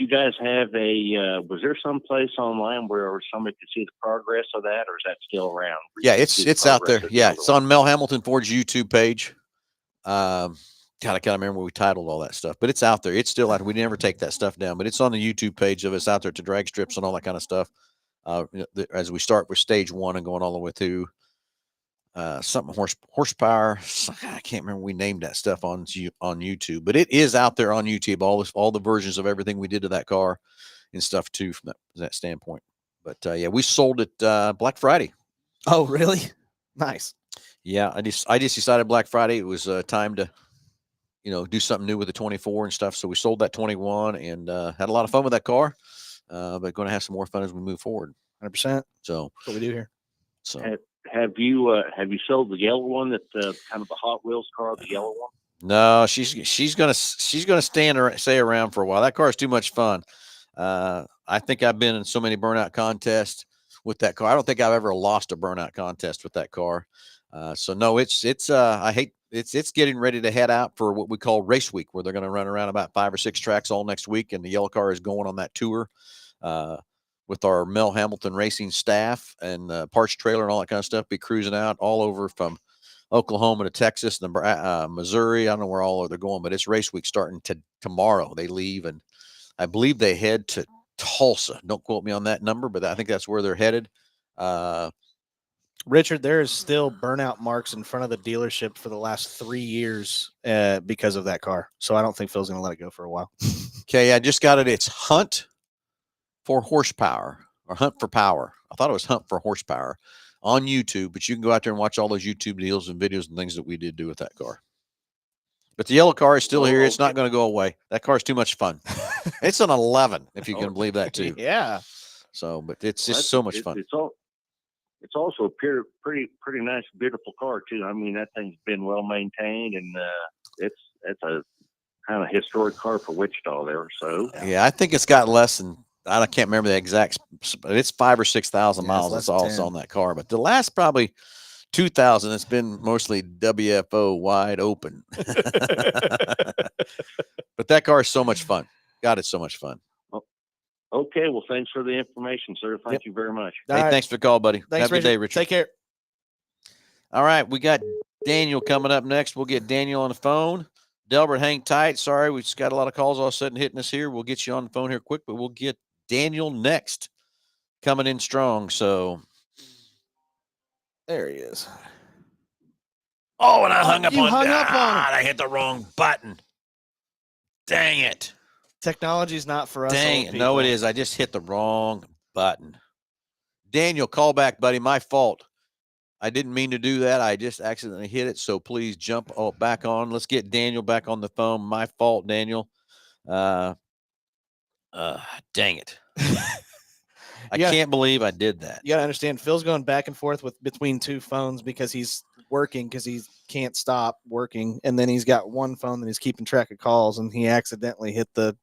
guys have was there some place online where somebody could see the progress of that, or is that still around? yeah, it's out there. Yeah, it's on Mel Hamilton Ford's YouTube page. God, I can't remember what we titled all that stuff, but it's out there. It's still out. We never take that stuff down, but it's on the YouTube page of us out there to drag strips and all that kind of stuff. As we start with stage 1 and going all the way through something horsepower. I can't remember. We named that stuff on YouTube, but it is out there on YouTube. All the versions of everything we did to that car and stuff too from that standpoint. But yeah, we sold it Black Friday. Oh, really? Nice. Yeah, I just decided Black Friday it was time to do something new with the 24 and stuff. So we sold that 21 and had a lot of fun with that car. But going to have some more fun as we move forward. 100%. So That's what we do here. So have you sold the yellow one that kind of the Hot Wheels car, the yellow one? no, she's gonna stay around for a while. That car is too much fun. I think I've been in so many burnout contests with that car. I don't think I've ever lost a burnout contest with that car. So no, it's getting ready to head out for what we call race week, where they're going to run around about 5 or 6 tracks all next week. And the yellow car is going on that tour, with our Mel Hamilton racing staff and parts trailer and all that kind of stuff, be cruising out all over from Oklahoma to Texas, Missouri. I don't know where all they're going, but it's race week starting tomorrow. They leave, and I believe they head to Tulsa. Don't quote me on that number, but I think that's where they're headed. Richard, there is still burnout marks in front of the dealership for the last 3 years because of that car. So I don't think Phil's going to let it go for a while. Okay, I just got it. It's Hunt for Horsepower or Hunt for Power. I thought it was Hunt for Horsepower on YouTube, but you can go out there and watch all those YouTube deals and videos and things that we did do with that car. But the yellow car is still here. It's not going to go away. That car is too much fun. It's an 11, if you can believe that too. Yeah. So, but it's just so much fun. It's also a pretty nice, beautiful car too. I mean, that thing's been well maintained, and it's a kind of historic car for Wichita there. So yeah, I think it's got less than, I can't remember the exact, but it's 5,000 or 6,000 miles. That's all that's on that car. But the last probably 2,000, it's been mostly WFO wide open. But that car is so much fun. God, it's so much fun. Okay, well, thanks for the information, sir. Thank you very much. Hey, thanks for the call, buddy. Thanks, Have a good day, Richard. Take care. All right, we got Daniel coming up next. We'll get Daniel on the phone. Delbert, hang tight. Sorry, we just got a lot of calls all of a sudden hitting us here. We'll get you on the phone here quick, but we'll get Daniel next, coming in strong. So there he is. Oh, and I hung up you on hung up on him. I hit the wrong button. Dang it. Technology's not for us. Dang it. No, it is. I just hit the wrong button. Daniel, call back, buddy. My fault. I didn't mean to do that. I just accidentally hit it. So please jump back on. Let's get Daniel back on the phone. My fault, Daniel. Dang it. I can't believe I did that. You got to understand, Phil's going back and forth between 2 phones because he's working, because he can't stop working. And then he's got 1 phone that he's keeping track of calls, and he accidentally hit the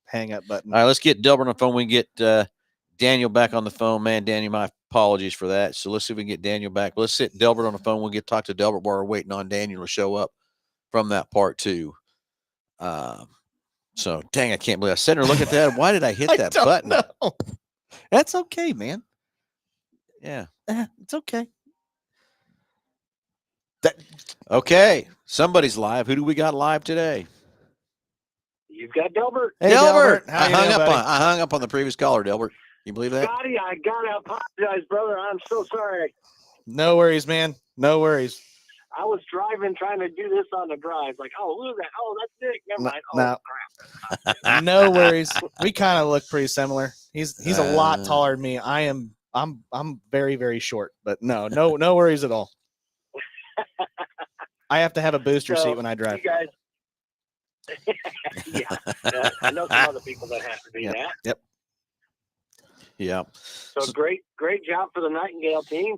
hang up button. All right, let's get Delbert on the phone. We can get Daniel back on the phone. Man, Daniel, my apologies for that. So let's see if we can get Daniel back. Let's sit Delbert on the phone. We'll talk to Delbert while we're waiting on Daniel to show up from that part 2. So dang, I can't believe I sat there. Look at that. Why did I hit that button? Know. That's okay, man. Yeah, it's okay. Okay, somebody's live. Who do we got live today? You've got Delbert. Hey, Delbert. How you doing, buddy? I hung up on the previous caller, Delbert. You believe that? Scotty, I gotta apologize, brother. I'm so sorry. No worries, man. No worries. I was driving, trying to do this on the drive. Like, oh, look at that. Oh, that's Nick. Never mind. Oh, No. crap. No worries. We kind of look pretty similar. He's a lot Uh, taller than me. I'm very, very short, but no worries at all. I have to have a booster So, seat when I drive. You guys. Yeah. I know some other people that have to do that. Yep. Yeah. So great job for the Nightingale team.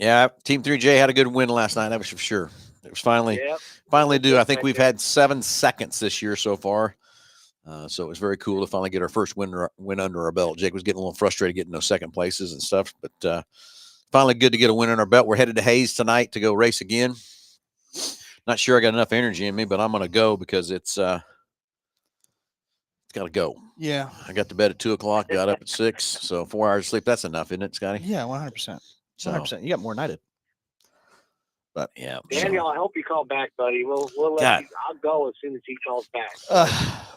Yeah. Team 3J had a good win last night. That was for sure. It was finally due. I think we've had 7 seconds this year so far. So it was very cool to finally get our first win under our belt. Jake was getting a little frustrated getting those second places and stuff, but finally good to get a win on our belt. We're headed to Hayes tonight to go race again. Not sure I got enough energy in me, but I'm going to go because it's got to go. Yeah. I got to bed at 2:00, got up at 6, so 4 hours of sleep. That's enough, isn't it, Scotty? Yeah, 100%. So 100%. You got more than I did. But yeah, Daniel, I hope you call back, buddy. We'll let God. you. I'll go as soon as he calls back.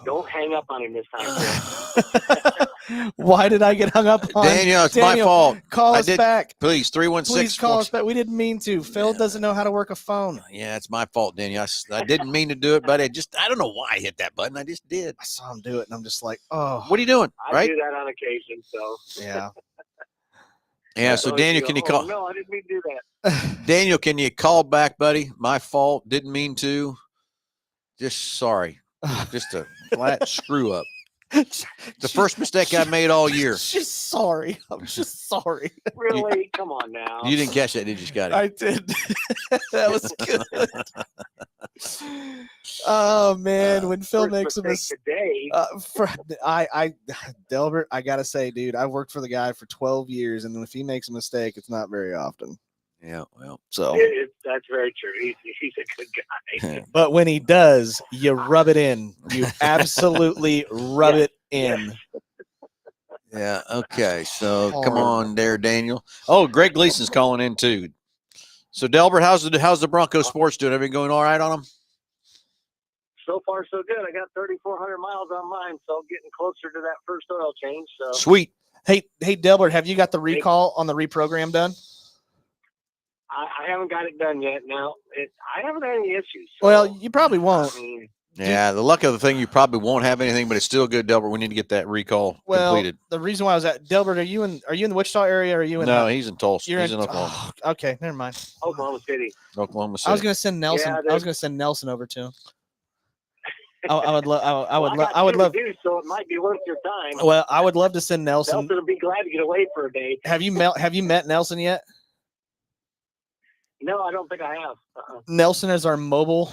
Don't hang up on him this time. Why did I get hung up on? Daniel, it's my fault. Call I us did- back. Please, 316. Please call us back. We didn't mean to. Phil doesn't know how to work a phone. Yeah, it's my fault, Daniel. I didn't mean to do it, but I don't know why I hit that button. I just did. I saw him do it, and I'm just like, oh. What are you doing? I Right? do that on occasion. So Yeah. Yeah. So Daniel, can you call? No, I didn't mean to do that. Daniel, can you call back, buddy? My fault. Didn't mean to. Just sorry. Just a flat screw up. The first mistake I made all year. Just sorry. I'm just sorry. Really? Come on now. You didn't catch that, did you, Scotty? I did. That was good. Oh man, when Phil First makes a mistake mistake. today. Delbert, I gotta say, dude, I've worked for the guy for 12 years, and if he makes a mistake, it's not very often. Yeah, well. So, That's very true. He's a good guy. but when he does, you rub it in. You absolutely rub it in. Yeah, okay. So Hard. come on there, Daniel. Oh, Greg Gleason's calling in too. So Delbert, how's the Bronco Sports doing? Everything going all right on them? So far, so good. I got 3,400 miles on mine, so getting closer to that first oil change. So Sweet. Hey, Delbert, have you got the recall on the reprogram done? I haven't got it done yet. Now, I haven't had any issues. So, Well, you probably won't. I mean, Yeah, the luck of the thing, you probably won't have anything, but it's still good, Delbert. We need to get that recall completed. The reason why I was at Delbert, are you in the Wichita area? Or are you in? No, he's in Tulsa. You're He's in Oklahoma. Oh, okay, never mind. Oklahoma City. Oklahoma City. I was gonna send Nelson. Yeah, I was gonna send Nelson over to him. I would love. Well, I would love. do, so it might be worth your time. Well, I would love to send Nelson. Nelson would be glad to get away for a day. Have you met Nelson yet? No, I don't think I have. Nelson is our mobile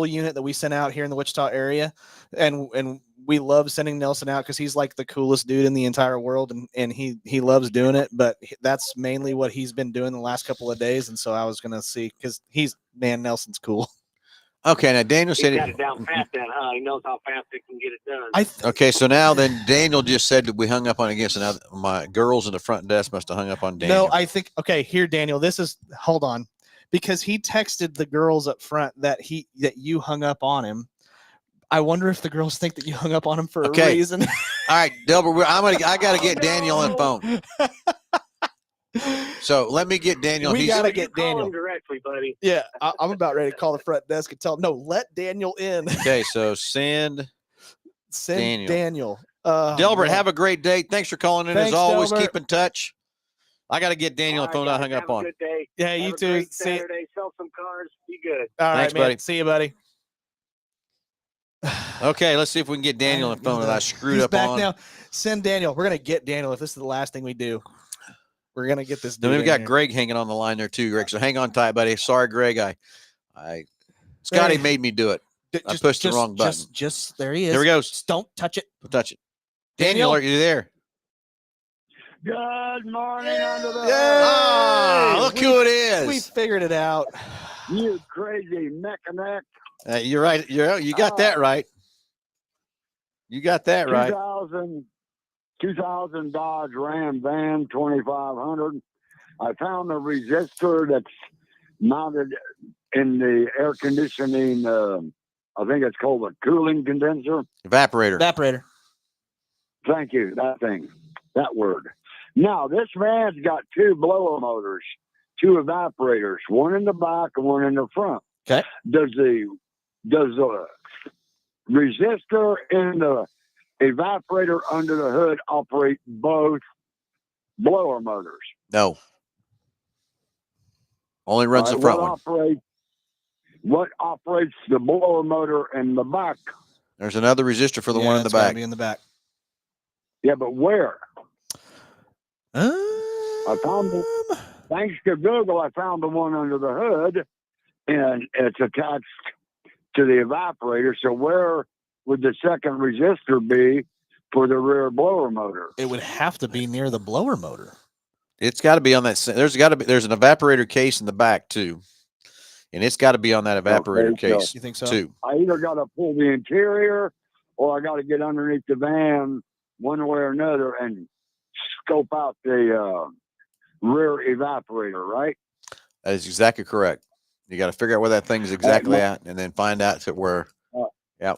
unit that we sent out here in the Wichita area, and we love sending Nelson out because he's like the coolest dude in the entire world, and he loves doing it. But that's mainly what he's been doing the last couple of days, and so I was gonna see because Nelson's cool. Okay, now Daniel He's said got it. it down pat then, huh? He knows how fast it can get it done. Okay, so now then Daniel just said that we hung up on it again. So now my girls in the front desk must have hung up on Daniel. No, I think here, Daniel. Hold on, because he texted the girls up front that you hung up on him. I wonder if the girls think that you hung up on him for a reason. All right, Delbert, I got to get Daniel on the phone. So let me get Daniel. We gotta get Call Daniel him directly, buddy. Yeah, I'm about ready to call the front desk and tell them, no, let Daniel in. Okay, so send Daniel. Delbert, have a great day. Thanks for calling in. Thanks, As always, Delbert. keep in touch. I got to get Daniel on the phone I hung up on. Good day. Yeah, Have you a too. great See. Saturday. Sell some cars. Be good. All Thanks, right, man. buddy. See you, buddy. Okay, let's see if we can get Daniel on the phone that I screwed He's up back on. now. Send Daniel. We're gonna get Daniel if this is the last thing we do. We're gonna get this. Then dude we've in got here. Greg hanging on the line there too, Greg. So hang on tight, buddy. Sorry, Greg. Scotty Hey. made me do it. D- I pushed the wrong button. Just there he is. There we go. Just don't touch it. Don't touch it. Daniel, are you there? Good morning under the Ah, look who it We is. figured it out. you crazy mechanic. You're right. You got that right. You got that right. 2000 Dodge Ram van 2500. I found the resistor that's mounted in the air conditioning. I think it's called a cooling condenser. Evaporator. Evaporator. Thank you. That thing. That word. Now this van's got two blower motors, two evaporators, one in the back and one in the front. Okay. Does the resistor in the evaporator under the hood operate both blower motors? No. Only runs All the right, front one. What operates the blower motor in the back? There's another resistor for the one in the it's gotta back. Be in the back. Yeah, but where? I found it. Thanks to Google, I found the one under the hood, and it's attached to the evaporator. So where would the second resistor be for the rear blower motor? It would have to be near the blower motor. It's got to be on that. There's an evaporator case in the back too, and it's got to be on that evaporator Okay, so- case You think so? too. I either got to pull the interior or I got to get underneath the van one way or another and scope out the rear evaporator, right? That is exactly correct. You got to figure out where that thing's exactly at, and then find out to where. Yeah.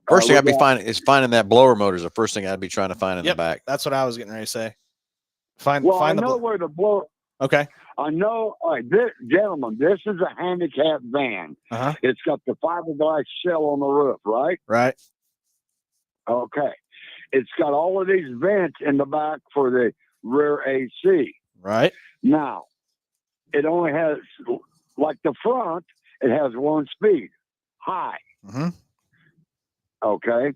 First thing we I'd be got- finding that blower motor is the first thing I'd be trying to find in Yep. the back. That's what I was getting ready to say. Find Well, I the know where the blower. Okay. I know. All right, this gentlemen, this is a handicap van. Uh-huh. It's got the fiberglass shell on the roof, right? Right. Okay. It's got all of these vents in the back for the rear AC. Right. Now, it only has, like the front, it has one speed, high. Mm-hmm. Okay.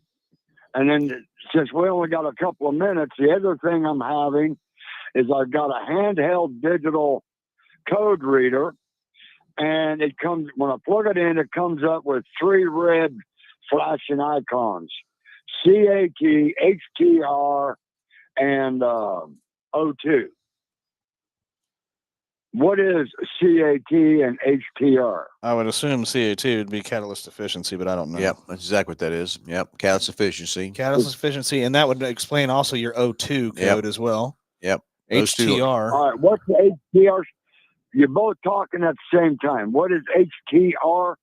And then since we only got a couple of minutes, the other thing I'm having is I've got a handheld digital code reader, and it comes, when I plug it in, it comes up with 3 red flashing icons: CAT, HTR, and O2. What is CAT and HTR? I would assume CA2 would be catalyst efficiency, but I don't know. Yep, that's exactly what that is. Yep, catalyst efficiency. Catalyst efficiency, and that would explain also your O2 Yep. code as well. Yep. Those two HTR. All right, what's the HTR? You're both talking at the same time. What is HTR?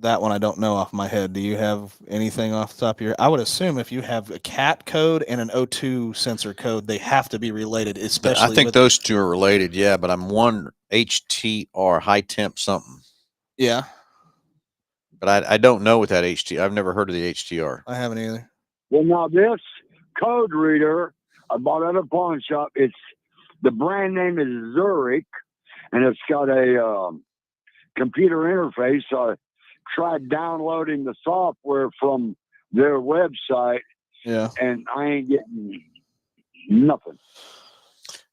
That one I don't know off my head. Do you have anything off the top of your? I would assume if you have a CAT code and an O2 sensor code, they have to be related. Especially, I think with, those two are related. Yeah, but I'm one HTR, high temp something. Yeah, But I don't know what that HTR. I've never heard of the HTR. I haven't either. Well, now this code reader I bought at a pawn shop. It's the brand name is Zurich, and it's got a computer interface. So I tried downloading the software from their website, Yeah. and I ain't getting nothing.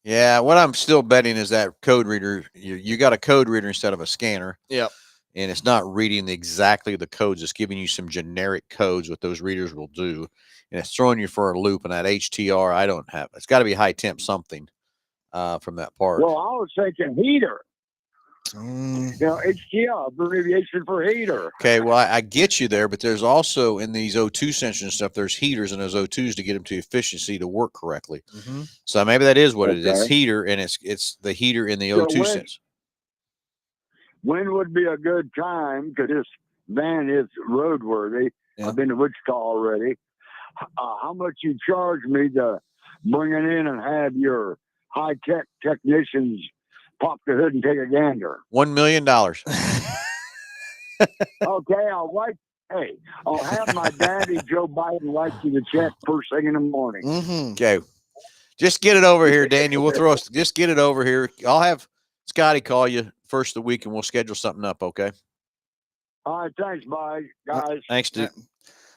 Yeah, what I'm still betting is that code reader. You got a code reader instead of a scanner. Yep. And it's not reading exactly the codes. It's giving you some generic codes, what those readers will do. And it's throwing you for a loop. And that HTR, I don't have. It's got to be high temp something from that part. Well, I was thinking heater. Mm, You know, HTR, abbreviation for heater. Okay, well, I get you there, but there's also in these O2 sensors and stuff, there's heaters in those O2s to get them to efficiency to work correctly. mhm. So maybe that is what it is. It's Okay. heater, and it's the heater in the So O2 sensor. When would be a good time? Because this van is roadworthy. Yeah. I've been to Wichita already. How much you charge me to bring it in and have your high tech technicians pop the hood and take a gander? $1 million. Okay, I'll write. Hey, I'll have my daddy Joe Biden write you the check first thing in the morning. Mhm. Okay. Just get it over here, Daniel. We'll throw us. Just get it over here. I'll have Scotty call you first of the week, and we'll schedule something up. Okay. All right, thanks, bye, guys. Thanks, dude.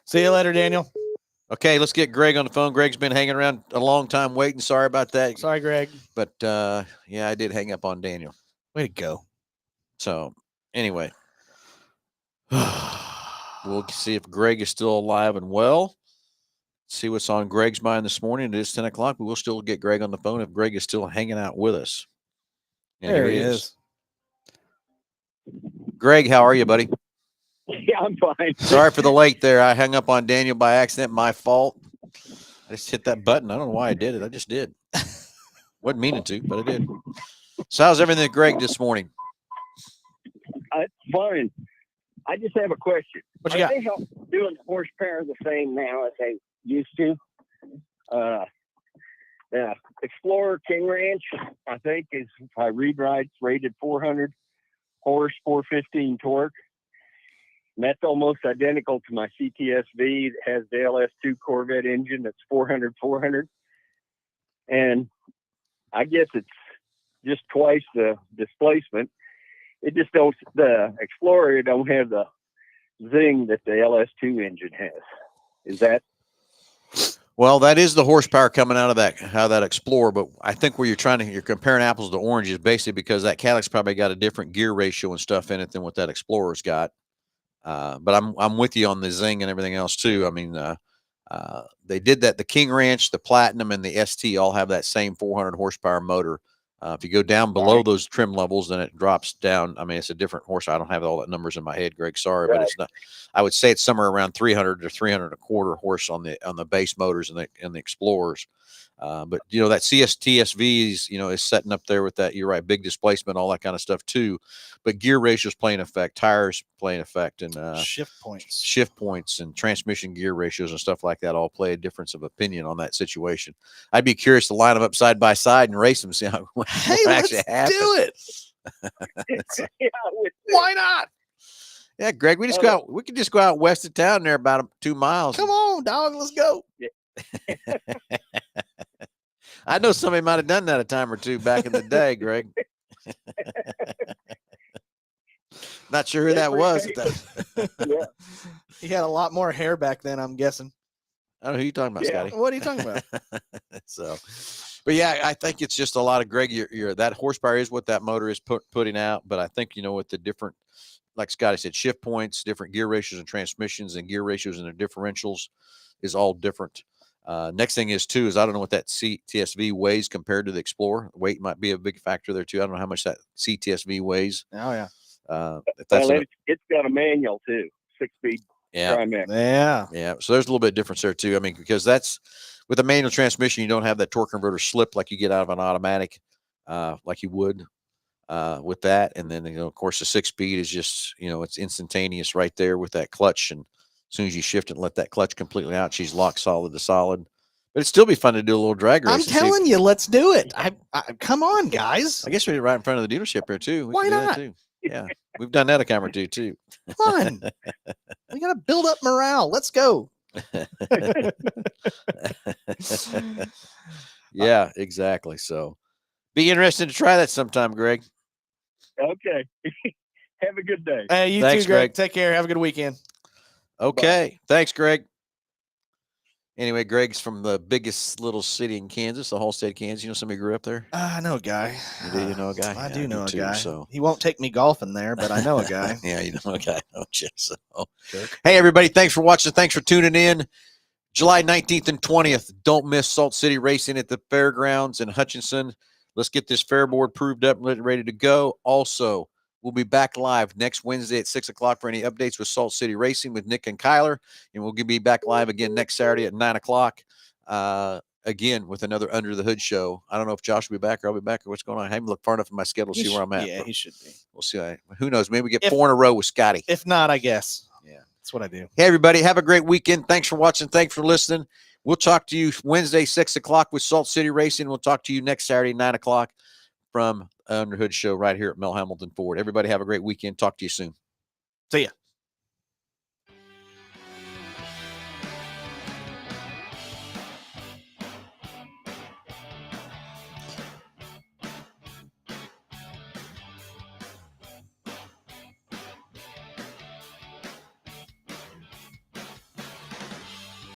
See you later, Daniel. Okay, let's get Greg on the phone. Greg's been hanging around a long time waiting. Sorry about that. Sorry, Greg. But yeah, I did hang up on Daniel. Way to go. So anyway, we'll see if Greg is still alive and well. See what's on Greg's mind this morning. It is 10 o'clock, but we'll still get Greg on the phone if Greg is still hanging out with us. And There here he is. Greg, how are you, buddy? Yeah, I'm fine. Sorry for the late there. I hung up on Daniel by accident. My fault. I just hit that button. I don't know why I did it. I just did. Wasn't meaning to, but I did. So how's everything, Greg, this morning? It's fine. I just have a question. What you Are got? they doing horsepower the same now as they used to? The Explorer King Ranch, I think, is, if I read right, it's rated 400 horse, 415 torque. And that's almost identical to my CTSV that has the LS2 Corvette engine that's 400. And I guess it's just twice the displacement. It just don't, the Explorer don't have the zing that the LS2 engine has. Is that? Well, that is the horsepower coming out of that Explorer, but I think where you're comparing apples to oranges, basically because that Cadillac's probably got a different gear ratio and stuff in it than what that Explorer's got. But I'm with you on the zing and everything else too. I mean, they did that. The King Ranch, the Platinum, and the ST all have that same 400 horsepower motor. If you go down below those trim levels, then it drops down. I mean, it's a different horse. I don't have all the numbers in my head, Greg. Sorry, but it's not. I would say it's somewhere around 300 to 300 and a quarter horse on the base motors and the Explorers. But you know that TSV is setting up there with that. You're right, big displacement, all that kind of stuff too. But gear ratios play an effect, tires play an effect, and Shift points and transmission gear ratios and stuff like that all play a difference of opinion on that situation. I'd be curious to line them up side by side and race them, see how what Hey, actually let's happens. do it. Yeah, Why not? Yeah, Greg, we could just go out west of town there about 2 miles. Come on, dog. Let's go. I know somebody might have done that a time or two back in the day, Greg. Not sure who that was. yeah. He had a lot more hair back then, I'm guessing. I don't know who you talking about, Yeah. Scotty. What are you talking about? So, but yeah, I think it's just a lot of Greg. That horsepower is what that motor is putting out. But I think with the different, like Scotty said, shift points, different gear ratios and transmissions, and gear ratios and their differentials is all different. Next thing is I don't know what that CTSV weighs compared to the Explorer. Weight might be a big factor there too. I don't know how much that CTSV weighs. Oh, yeah. If that's Well, it's got a manual too, 6-speed yeah. Trimax. Yeah. Yeah. So there's a little bit of difference there too. I mean, because that's with a manual transmission, you don't have that torque converter slip like you get out of an automatic, like you would with that. And then, of course, the 6-speed is just, it's instantaneous right there with that clutch. And as soon as you shift it and let that clutch completely out, she's locked solid to solid. But it'd still be fun to do a little drag race. I'm telling you, let's do it. I come on, guys. I guess we're right in front of the dealership there too. We Why can do that not? too. Yeah. We've done that a time or two too. Fun. We got to build up morale. Let's go. Yeah, exactly. So be interested to try that sometime, Greg. Okay. Have a good day. Hey, you Thanks, too, Greg. Greg. Take care. Have a good weekend. Okay. Thanks, Greg. Anyway, Greg's from the biggest little city in Kansas, the Halstead, Kansas. You know somebody grew up there? I know a guy. Do you know a guy? I Yeah, do know a too, guy. So He won't take me golfing there, but I know a guy. yeah, you know a guy, don't you? So Jerk. hey, everybody, thanks for watching. Thanks for tuning in. July 19th and 20th. Don't miss Salt City Racing at the fairgrounds in Hutchinson. Let's get this fair board proved up and ready to go. Also, we'll be back live next Wednesday at 6 o'clock for any updates with Salt City Racing with Nick and Kyler. And we'll be back live again next Saturday at 9 o'clock. Again, with another Under the Hood show. I don't know if Josh will be back or I'll be back or what's going on. I haven't looked far enough in my schedule to see where I'm at. Yeah, he should be. We'll see. Who knows? Maybe we get If- 4 in a row with Scotty. If not, I guess. Yeah. That's what I do. Hey, everybody. Have a great weekend. Thanks for watching. Thanks for listening. We'll talk to you Wednesday, 6 o'clock with Salt City Racing. We'll talk to you next Saturday, 9 o'clock from Under Hood Show right here at Mel Hamilton Ford. Everybody have a great weekend. Talk to you soon. See ya.